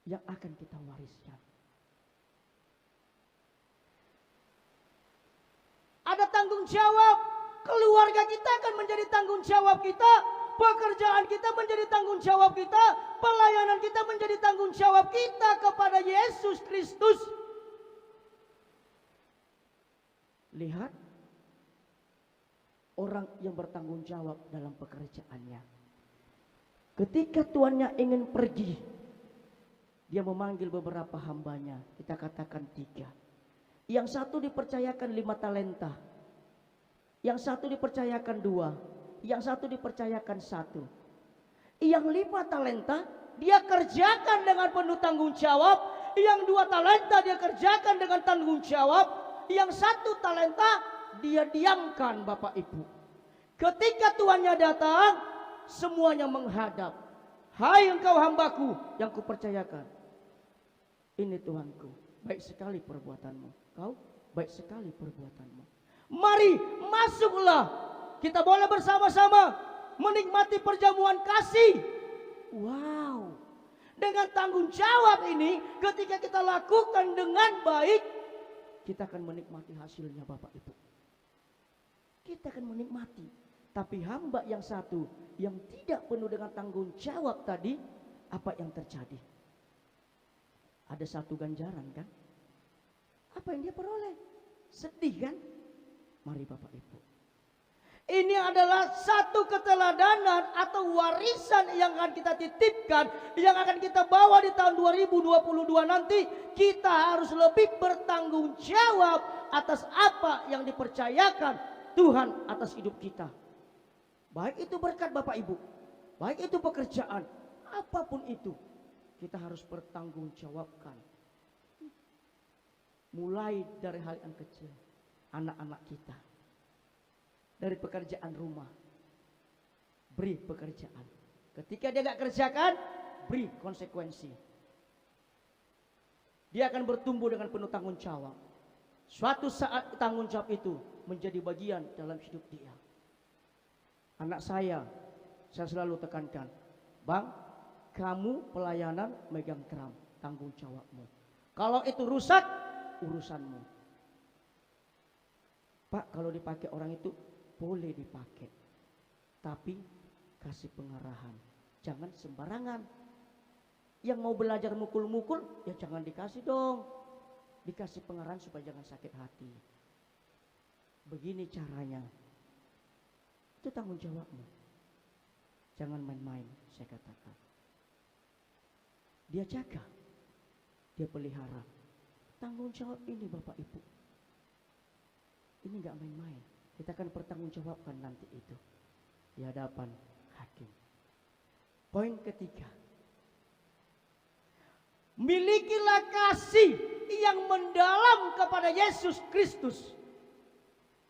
yang akan kita wariskan. Ada tanggung jawab. Keluarga kita akan menjadi tanggung jawab kita. Pekerjaan kita menjadi tanggung jawab kita. Pelayanan kita menjadi tanggung jawab kita kepada Yesus Kristus. Lihat orang yang bertanggung jawab dalam pekerjaannya. Ketika tuannya ingin pergi, dia memanggil beberapa hambanya. Kita katakan 3. Yang satu dipercayakan 5 talenta. Yang satu dipercayakan 2. Yang satu dipercayakan 1. Yang 5 talenta dia kerjakan dengan penuh tanggung jawab. Yang 2 talenta dia kerjakan dengan tanggung jawab. Yang 1 talenta dia diamkan Bapak Ibu. Ketika tuannya datang, semuanya menghadap. Hai engkau hambaku yang kupercayakan. Ini Tuhanku, baik sekali perbuatanmu. Kau baik sekali perbuatanmu. Mari masuklah. Kita boleh bersama-sama menikmati perjamuan kasih. Wow. Dengan tanggung jawab ini, ketika kita lakukan dengan baik, kita akan menikmati hasilnya Bapak Ibu. Kita akan menikmati. Tapi hamba yang satu yang tidak penuh dengan tanggung jawab tadi, apa yang terjadi? Ada 1 ganjaran kan? Apa yang dia peroleh? Sedih kan? Mari Bapak Ibu. Ini adalah satu keteladanan atau warisan yang akan kita titipkan, yang akan kita bawa di tahun 2022 nanti. Kita harus lebih bertanggung jawab atas apa yang dipercayakan Tuhan atas hidup kita. Baik itu berkat Bapak Ibu, baik itu pekerjaan, apapun itu, kita harus bertanggung jawabkan. Mulai dari hal yang kecil, anak-anak kita. Dari pekerjaan rumah, beri pekerjaan. Ketika dia gak kerjakan, beri konsekuensi. Dia akan bertumbuh dengan penuh tanggung jawab. Suatu saat tanggung jawab itu menjadi bagian dalam hidup dia. Anak saya selalu tekankan, Bang, kamu pelayanan megang keram, tanggung jawabmu. Kalau itu rusak, urusanmu. Pak, kalau dipakai orang itu boleh dipakai, tapi kasih pengarahan, jangan sembarangan. Yang mau belajar mukul-mukul, ya jangan dikasih dong. Dikasih pengarahan supaya jangan sakit hati. Begini caranya. Itu tanggung jawabmu. Jangan main-main, saya katakan. Dia jaga, dia pelihara. Tanggung jawab ini Bapak Ibu. Ini gak main-main. Kita akan bertanggungjawabkan nanti itu di hadapan hakim. Poin ketiga, milikilah kasih yang mendalam kepada Yesus Kristus.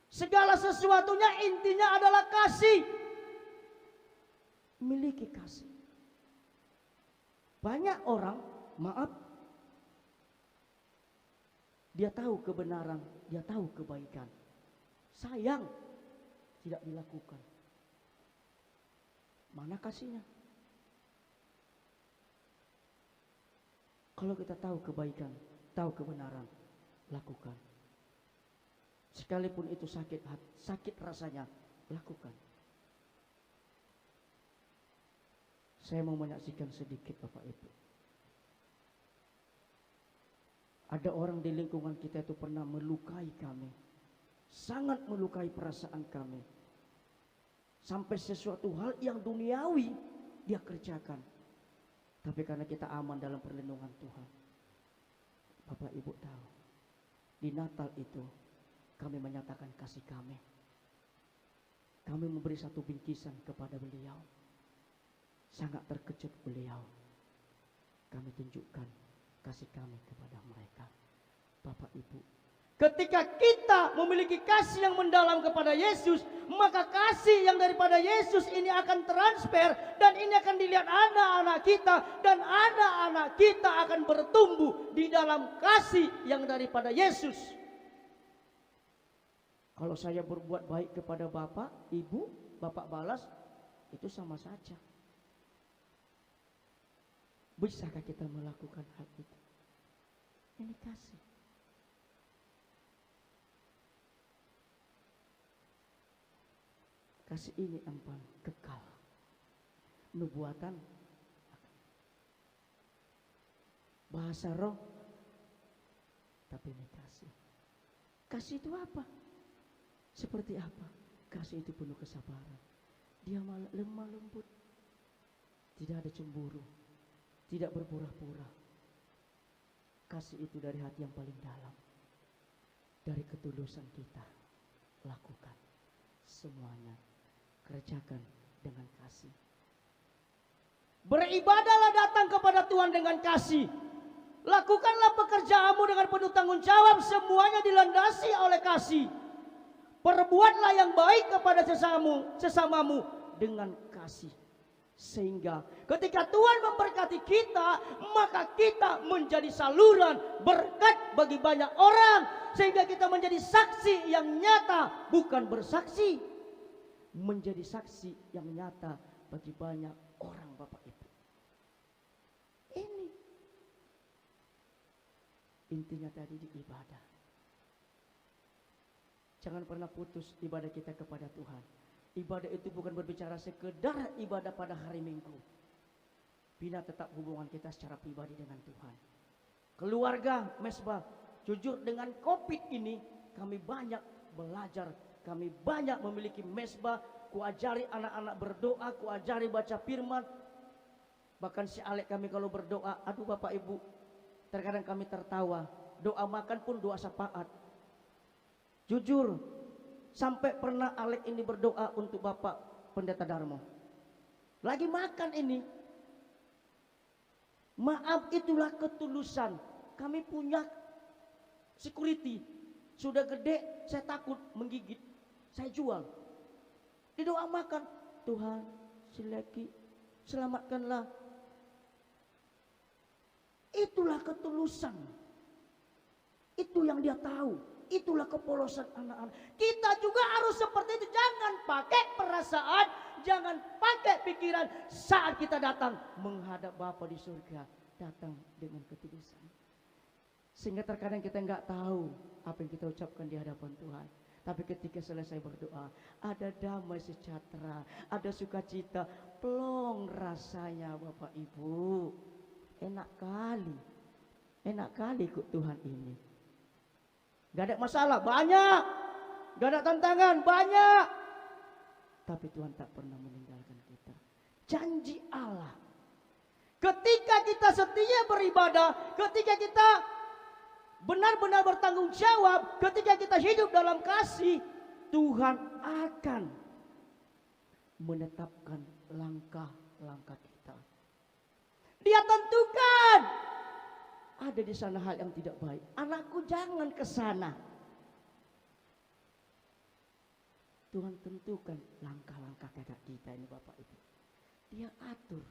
Segala sesuatunya intinya adalah kasih. Miliki kasih. Banyak orang, maaf, dia tahu kebenaran, dia tahu kebaikan. Sayang tidak dilakukan. Mana kasihnya? Kalau kita tahu kebaikan, tahu kebenaran, lakukan. Sekalipun itu sakit rasanya, lakukan. Saya mau menyaksikan sedikit Bapak Ibu. Ada orang di lingkungan kita itu pernah melukai kami. Sangat melukai perasaan kami. Sampai sesuatu hal yang duniawi dia kerjakan. Tapi karena kita aman dalam perlindungan Tuhan. Bapak Ibu tahu, di Natal itu kami menyatakan kasih kami. Kami memberi satu bingkisan kepada beliau. Sangat terkejut beliau. Kami tunjukkan kasih kami kepada mereka. Bapak Ibu, ketika kita memiliki kasih yang mendalam kepada Yesus, maka kasih yang daripada Yesus ini akan transfer dan ini akan dilihat anak-anak kita, dan anak-anak kita akan bertumbuh di dalam kasih yang daripada Yesus. Kalau saya berbuat baik kepada Bapak, Ibu, Bapak balas, itu sama saja. Bisakah kita melakukan hal itu? Ini kasih. Kasih ini empan kekal. Nubuatan, bahasa roh, tapi ini kasih. Kasih itu apa? Seperti apa? Kasih itu penuh kesabaran. Dia lemah lembut. Tidak ada cemburu. Tidak berpura-pura. Kasih itu dari hati yang paling dalam. Dari ketulusan kita. Lakukan semuanya. Kerjakan dengan kasih. Beribadahlah datang kepada Tuhan dengan kasih. Lakukanlah pekerjaanmu dengan penuh tanggung jawab, semuanya dilandasi oleh kasih. Perbuatlah yang baik kepada sesamamu dengan kasih. Sehingga ketika Tuhan memberkati kita, maka kita menjadi saluran berkat bagi banyak orang. Sehingga kita menjadi saksi yang nyata, bukan bersaksi. Menjadi saksi yang nyata bagi banyak orang, Bapak Ibu. Ini intinya tadi di ibadah. Jangan pernah putus ibadah kita kepada Tuhan. Ibadah itu bukan berbicara sekedar ibadah pada hari Minggu. Bina tetap hubungan kita secara pribadi dengan Tuhan. Keluarga Mesbah, jujur dengan COVID ini kami banyak belajar. Kami banyak memiliki mesbah. Kuajari anak-anak berdoa, kuajari baca firman. Bahkan si Alek kami kalau berdoa, aduh Bapak Ibu, terkadang kami tertawa. Doa makan pun doa syafaat. Jujur, sampai pernah Alek ini berdoa untuk Bapak Pendeta Darmo. Lagi makan ini. Maaf, itulah ketulusan. Kami punya security. Sudah gede, saya takut menggigit. Saya jual. Di doa makan, Tuhan sileki selamatkanlah. Itulah ketulusan. Itu yang dia tahu. Itulah kepolosan anak-anak. Kita juga harus seperti itu. Jangan pakai perasaan, jangan pakai pikiran saat kita datang menghadap Bapa di surga. Datang dengan ketulusan. Sehingga terkadang kita nggak tahu apa yang kita ucapkan di hadapan Tuhan. Tapi ketika selesai berdoa, ada damai sejahtera, ada sukacita, plong rasanya Bapak Ibu. Enak kali ikut Tuhan ini. Gak ada masalah, banyak. Gak ada tantangan, banyak. Tapi Tuhan tak pernah meninggalkan kita. Janji Allah. Ketika kita setia beribadah, ketika kita benar-benar bertanggung jawab, ketika kita hidup dalam kasih, Tuhan akan menetapkan langkah-langkah kita. Dia tentukan ada di sana hal yang tidak baik. Anakku jangan ke sana. Tuhan tentukan langkah-langkah kita ini Bapak Ibu. Dia atur.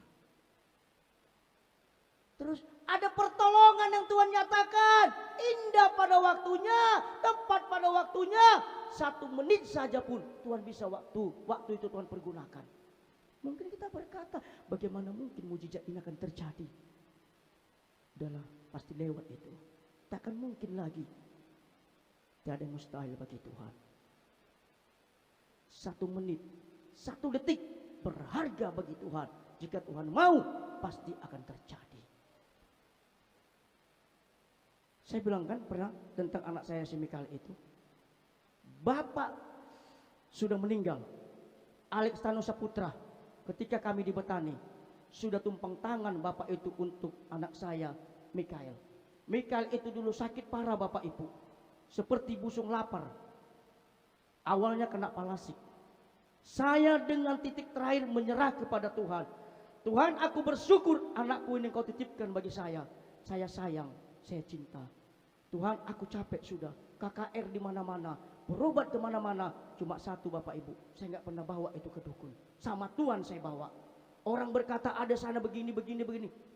Terus ada pertolongan yang Tuhan nyatakan. Indah pada waktunya, tepat pada waktunya. 1 menit saja pun Tuhan bisa waktu itu Tuhan pergunakan. Mungkin kita berkata, bagaimana mungkin mujizat ini akan terjadi? Udahlah, pasti lewat itu. Takkan mungkin lagi. Tidak ada yang mustahil bagi Tuhan. 1 menit, 1 detik berharga bagi Tuhan. Jika Tuhan mau, pasti akan terjadi. Saya bilang kan pernah tentang anak saya si Mikael itu. Bapak sudah meninggal. Alex Tano Saputra ketika kami di Betani sudah tumpang tangan Bapak itu untuk anak saya Mikael. Mikael itu dulu sakit parah Bapak Ibu. Seperti busung lapar. Awalnya kena palasik. Saya dengan titik terakhir menyerah kepada Tuhan. Tuhan, aku bersyukur anakku ini kau titipkan bagi saya. Saya sayang, saya cinta. Tuhan, aku capek sudah. KKR di mana-mana, berobat ke mana-mana. Cuma satu Bapak Ibu, saya nggak pernah bawa itu ke dukun. Sama Tuhan saya bawa. Orang berkata ada sana begini.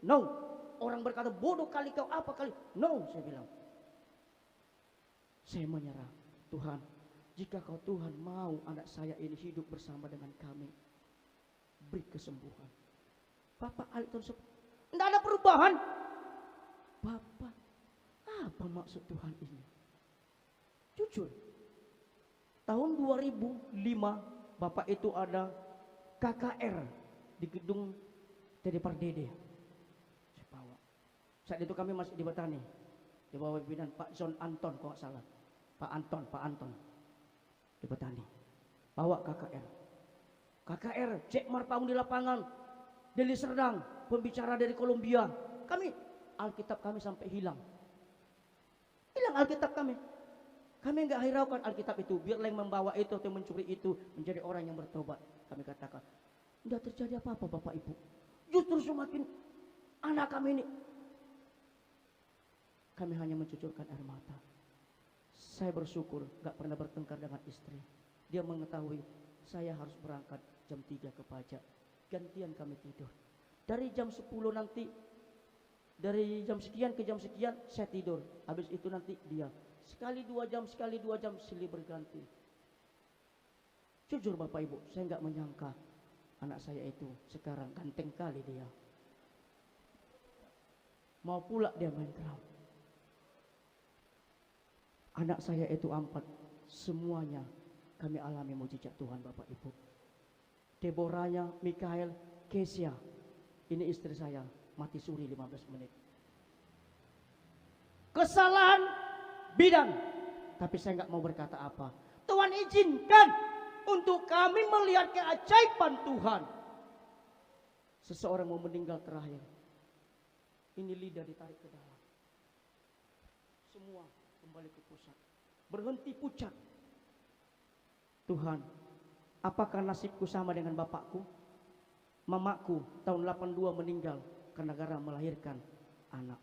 No. Orang berkata bodoh kali kau apa kali. No, saya bilang. Saya menyerah. Tuhan, jika kau Tuhan mau anak saya ini hidup bersama dengan kami, beri kesembuhan. Bapak Alton, tidak ada perubahan. Bapak, apa maksud Tuhan ini? Jujur, tahun 2005 Bapak itu ada KKR di gedung Dede Pardede. Saya bawa. Saat itu kami masih di Betani. Di bawah pimpinan Pak John Anton kalau nggak salah. Pak Anton di Betani. Bawa KKR. KKR, Cek Marpaung di lapangan. Deli Serdang, pembicara dari Kolombia. Alkitab kami sampai hilang. Hilang Alkitab kami. Kami enggak hiraukan Alkitab itu. Biarlah yang membawa itu atau mencuri itu menjadi orang yang bertobat. Kami katakan, tidak terjadi apa-apa Bapak Ibu. Justru semakin anak kami ini kami hanya mencucurkan air mata. Saya bersyukur gak pernah bertengkar dengan istri. Dia mengetahui saya harus berangkat jam 3 ke pajak. Gantian kami tidur. Dari jam 10 nanti, dari jam sekian ke jam sekian saya tidur. Habis itu nanti dia. Sekali 2 jam, silih berganti. Jujur Bapak Ibu, saya gak menyangka anak saya itu sekarang ganteng kali dia. Mau pula dia main drum. Anak saya itu 4, semuanya kami alami mujizat Tuhan Bapak Ibu. Deborahnya, Mikael, Kesia, ini istri saya, mati suri 15 menit. Kesalahan bidan, tapi saya nggak mau berkata apa. Tuhan izinkan untuk kami melihat keajaiban Tuhan. Seseorang mau meninggal terakhir, ini lidah ditarik ke dalam. Semua kembali ke pusat, berhenti pucat. Tuhan, apakah nasibku sama dengan bapakku? Mamaku tahun 82 meninggal karena gara melahirkan anak.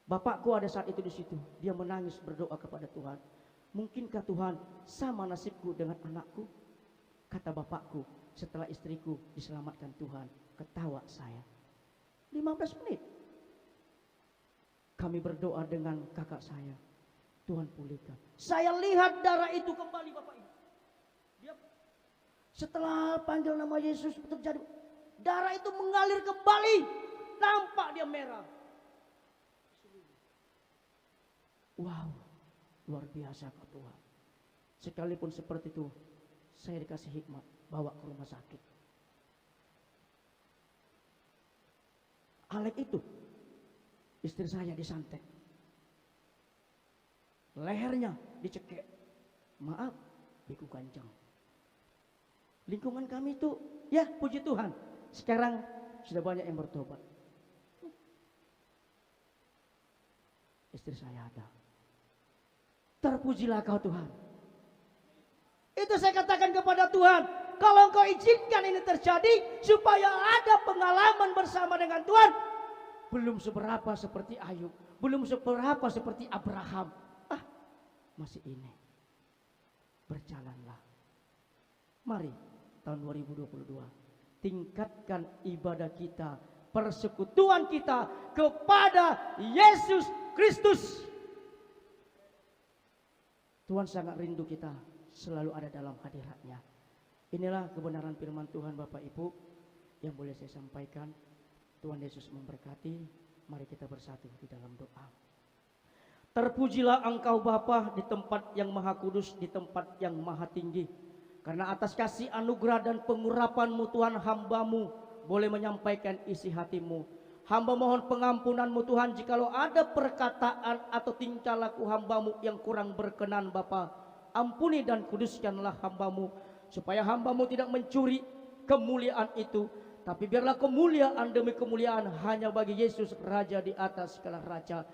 Bapakku ada saat itu di situ, dia menangis berdoa kepada Tuhan. Mungkinkah Tuhan sama nasibku dengan anakku? Kata bapakku setelah istriku diselamatkan Tuhan, ketawa saya. 15 menit. Kami berdoa dengan kakak saya. Tuhan pulihkan. Saya lihat darah itu kembali Bapak Ibu. Dia setelah panggil nama Yesus terjadi, darah itu mengalir kembali. Nampak dia merah. Wow, luar biasa kau Tuhan. Sekalipun seperti itu, saya dikasih hikmat bawa ke rumah sakit. Alek itu, istri saya disantet. Lehernya dicekek. Maaf, biku ganjang. Lingkungan kami itu, ya puji Tuhan, sekarang sudah banyak yang bertobat. Istri saya ada. Terpujilah kau Tuhan. Itu saya katakan kepada Tuhan, kalau Engkau izinkan ini terjadi supaya ada pengalaman bersama dengan Tuhan. Belum seberapa seperti Ayub, belum seberapa seperti Abraham. Masih ini. Berjalanlah. Mari tahun 2022 tingkatkan ibadah kita, persekutuan kita kepada Yesus Kristus. Tuhan sangat rindu kita selalu ada dalam hadirat-Nya. Inilah kebenaran firman Tuhan Bapak Ibu yang boleh saya sampaikan. Tuhan Yesus memberkati. Mari kita bersatu di dalam doa. Terpujilah Engkau Bapa di tempat yang maha kudus, di tempat yang maha tinggi. Karena atas kasih anugerah dan pengurapan-Mu Tuhan, hamba-Mu boleh menyampaikan isi hati-Mu. Hamba mohon pengampunan-Mu Tuhan, jikalau ada perkataan atau tingkah laku hamba-Mu yang kurang berkenan Bapa. Ampuni dan kuduskanlah hamba-Mu, supaya hamba-Mu tidak mencuri kemuliaan itu, tapi biarlah kemuliaan demi kemuliaan hanya bagi Yesus, Raja di atas segala raja.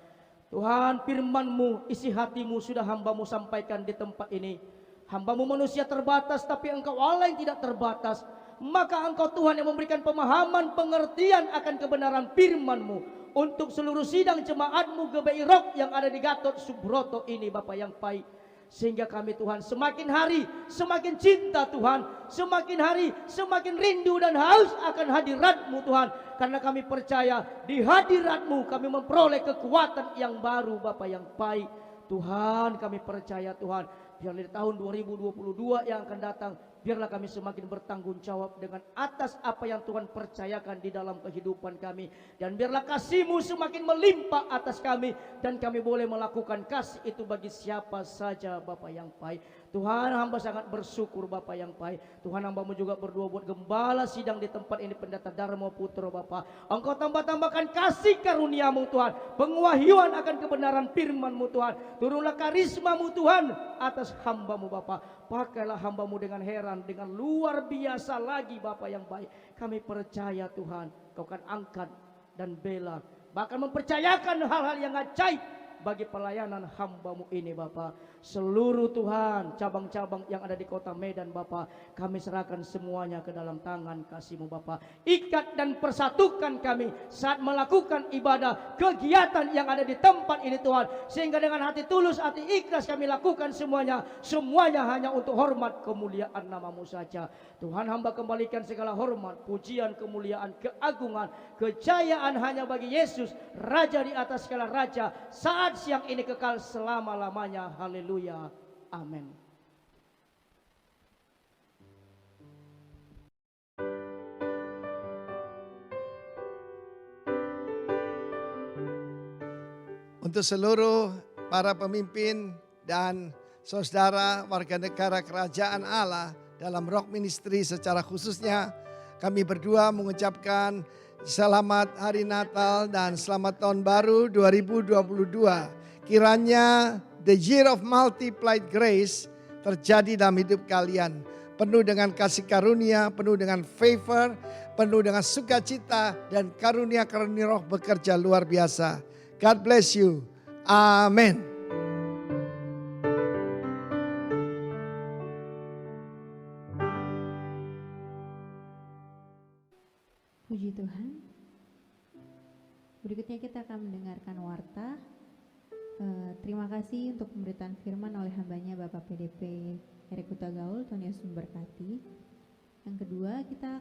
Tuhan, firman-Mu, isi hati-Mu sudah hamba-Mu sampaikan di tempat ini. Hamba-Mu manusia terbatas, tapi Engkau Allah yang tidak terbatas. Maka Engkau Tuhan yang memberikan pemahaman, pengertian akan kebenaran firman-Mu untuk seluruh sidang jemaat-Mu GBI Rock yang ada di Gatot Subroto ini Bapak yang baik. Sehingga kami Tuhan semakin hari semakin cinta Tuhan, semakin hari semakin rindu dan haus akan hadirat-Mu Tuhan. Karena kami percaya di hadirat-Mu kami memperoleh kekuatan yang baru Bapak yang baik. Tuhan, kami percaya Tuhan, biar di tahun 2022 yang akan datang, biarlah kami semakin bertanggung jawab dengan atas apa yang Tuhan percayakan di dalam kehidupan kami. Dan biarlah kasih-Mu semakin melimpah atas kami, dan kami boleh melakukan kasih itu bagi siapa saja Bapak yang baik. Tuhan, hamba sangat bersyukur Bapak yang baik. Tuhan, hamba-Mu juga berdoa buat gembala sidang di tempat ini, Pendeta Darmo Putro Bapak. Engkau tambah-tambahkan kasih karunia-Mu Tuhan, penguahyuan akan kebenaran firman-Mu Tuhan. Turunlah karisma-Mu Tuhan atas hamba-Mu Bapak. Pakailah hamba-Mu dengan heran, dengan luar biasa lagi Bapak yang baik. Kami percaya Tuhan, Kau akan angkat dan bela, bahkan mempercayakan hal-hal yang ajaib bagi pelayanan hamba-Mu ini Bapak. Seluruh Tuhan cabang-cabang yang ada di kota Medan Bapak, kami serahkan semuanya ke dalam tangan kasih-Mu Bapak. Ikat dan persatukan kami saat melakukan ibadah kegiatan yang ada di tempat ini Tuhan, sehingga dengan hati tulus, hati ikhlas kami lakukan semuanya hanya untuk hormat kemuliaan nama-Mu saja. Tuhan, hamba kembalikan segala hormat, pujian, kemuliaan, keagungan, kejayaan hanya bagi Yesus, Raja di atas segala raja, saat siang ini kekal selama-lamanya. Haleluya. Amin. Untuk seluruh para pemimpin dan saudara warga negara kerajaan Allah dalam Rock Ministry secara khususnya, kami berdua mengucapkan selamat hari Natal dan selamat tahun baru 2022. Kiranya the year of multiplied grace terjadi dalam hidup kalian. Penuh dengan kasih karunia, penuh dengan favor, penuh dengan sukacita, dan karunia-karunia roh bekerja luar biasa. God bless you. Amin. Puji Tuhan. Berikutnya kita akan mendengarkan warta. Terima kasih untuk pemberitaan firman oleh hambanya Bapak PDP Erik Huta Gaul. Tuhan Yesus memberkati. Yang kedua, kita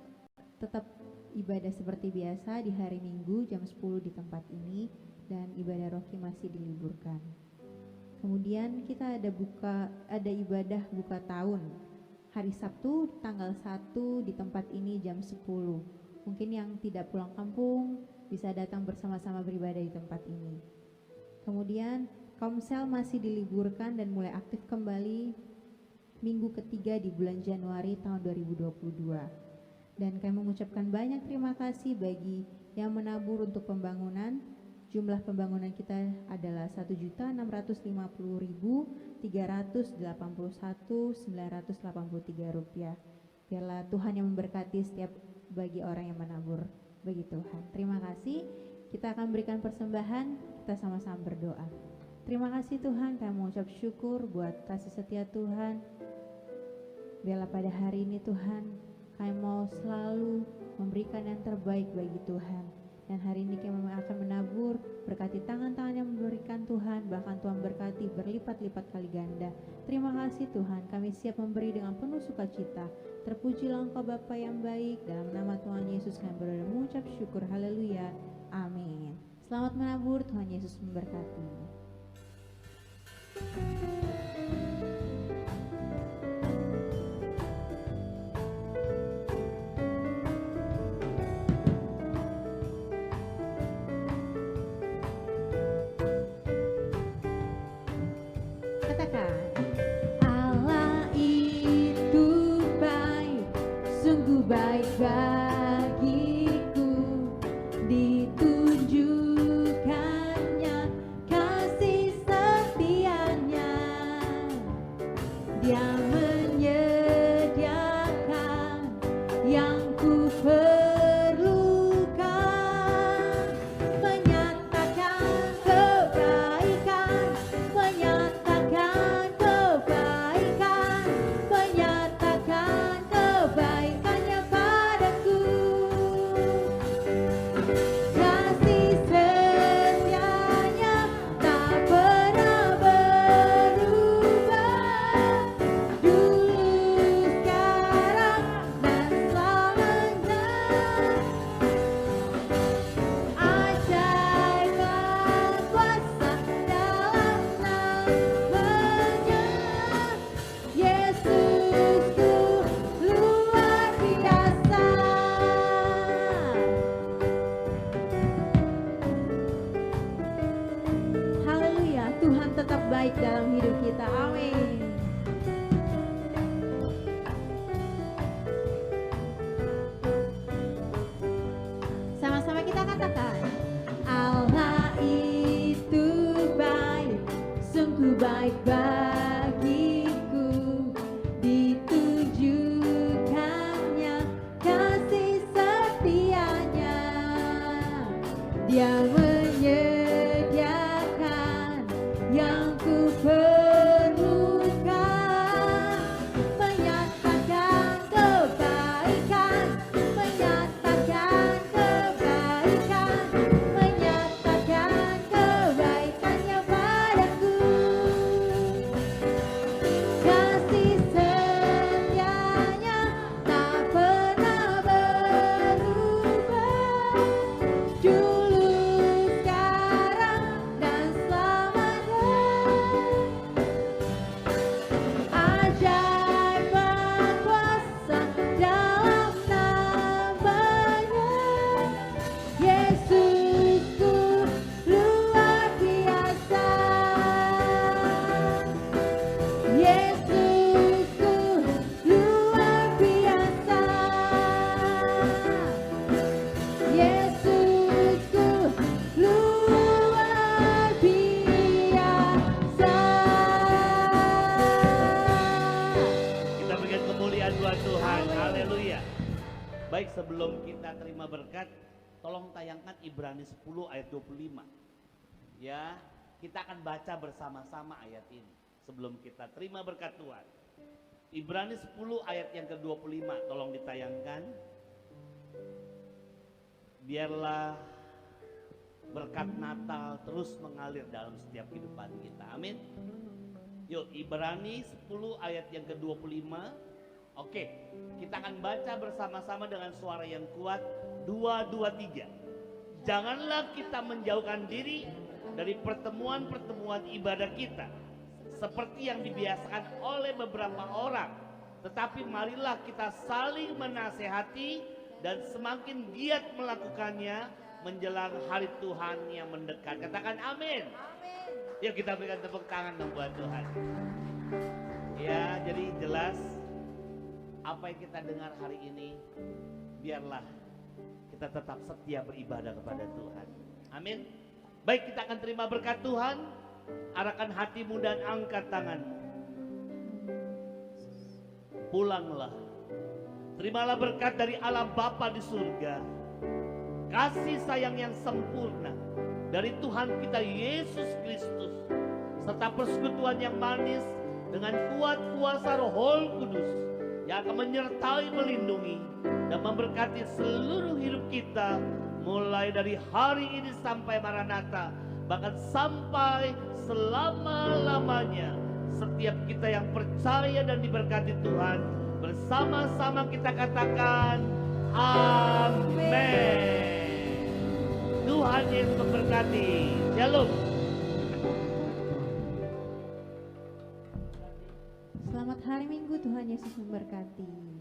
tetap ibadah seperti biasa di hari Minggu jam 10 di tempat ini, dan ibadah rohani masih diliburkan. Kemudian kita ada ibadah buka tahun hari Sabtu tanggal 1 di tempat ini jam 10. Mungkin yang tidak pulang kampung bisa datang bersama-sama beribadah di tempat ini. Kemudian Komsel masih diliburkan dan mulai aktif kembali minggu ketiga di bulan Januari tahun 2022. Dan kami mengucapkan banyak terima kasih bagi yang menabur untuk pembangunan. Jumlah pembangunan kita adalah 1.650.381.983 rupiah. Biarlah Tuhan yang memberkati setiap bagi orang yang menabur bagi Tuhan. Terima kasih. Kita akan berikan persembahan. Kita sama-sama berdoa. Terima kasih Tuhan, kami mengucap syukur buat kasih setia Tuhan. Biarlah pada hari ini Tuhan, kami mau selalu memberikan yang terbaik bagi Tuhan. Dan hari ini kami akan menabur, berkati tangan-tangan yang memberikan Tuhan, bahkan Tuhan berkati berlipat-lipat kali ganda. Terima kasih Tuhan, kami siap memberi dengan penuh sukacita. Terpujilah Engkau Bapa yang baik, dalam nama Tuhan Yesus kami berdoa mengucap syukur, haleluya, amin. Selamat menabur, Tuhan Yesus memberkati. Katakan, Allah itu baik, sungguh baik bagiku, ditunjukkannya kasih setianya. Dia menyediakan yang ku perlukan, menyatakan kebaikan, menyatakan kebaikan, menyatakan kebaikannya padaku. Baik, sebelum kita terima berkat, tolong tayangkan Ibrani 10 ayat 25. Ya, kita akan baca bersama-sama ayat ini sebelum kita terima berkat Tuhan. Ibrani 10 ayat yang ke-25, tolong ditayangkan. Biarlah berkat Natal terus mengalir dalam setiap kehidupan kita. Amin. Yuk, Ibrani 10 ayat yang ke-25. Oke, kita akan baca bersama-sama dengan suara yang kuat. 2, 2, 3. Janganlah kita menjauhkan diri dari pertemuan-pertemuan ibadah kita seperti yang dibiasakan oleh beberapa orang, tetapi marilah kita saling menasehati dan semakin giat melakukannya menjelang hari Tuhan yang mendekat. Katakan amin. Yuk kita berikan tepuk tangan dong buat Tuhan. Ya, jadi jelas apa yang kita dengar hari ini, biarlah kita tetap setia beribadah kepada Tuhan. Amin. Baik, kita akan terima berkat Tuhan. Arahkan hatimu dan angkat tanganmu. Pulanglah. Terimalah berkat dari Allah Bapa di surga. Kasih sayang yang sempurna dari Tuhan kita Yesus Kristus, serta persekutuan yang manis dengan kuat kuasa Roh Kudus yang akan menyertai, melindungi, dan memberkati seluruh hidup kita mulai dari hari ini sampai Maranatha, bahkan sampai selama-lamanya. Setiap kita yang percaya dan diberkati Tuhan, bersama-sama kita katakan amin. Tuhan Yesus memberkati. Shalom. Selamat hari Minggu, Tuhan Yesus memberkati.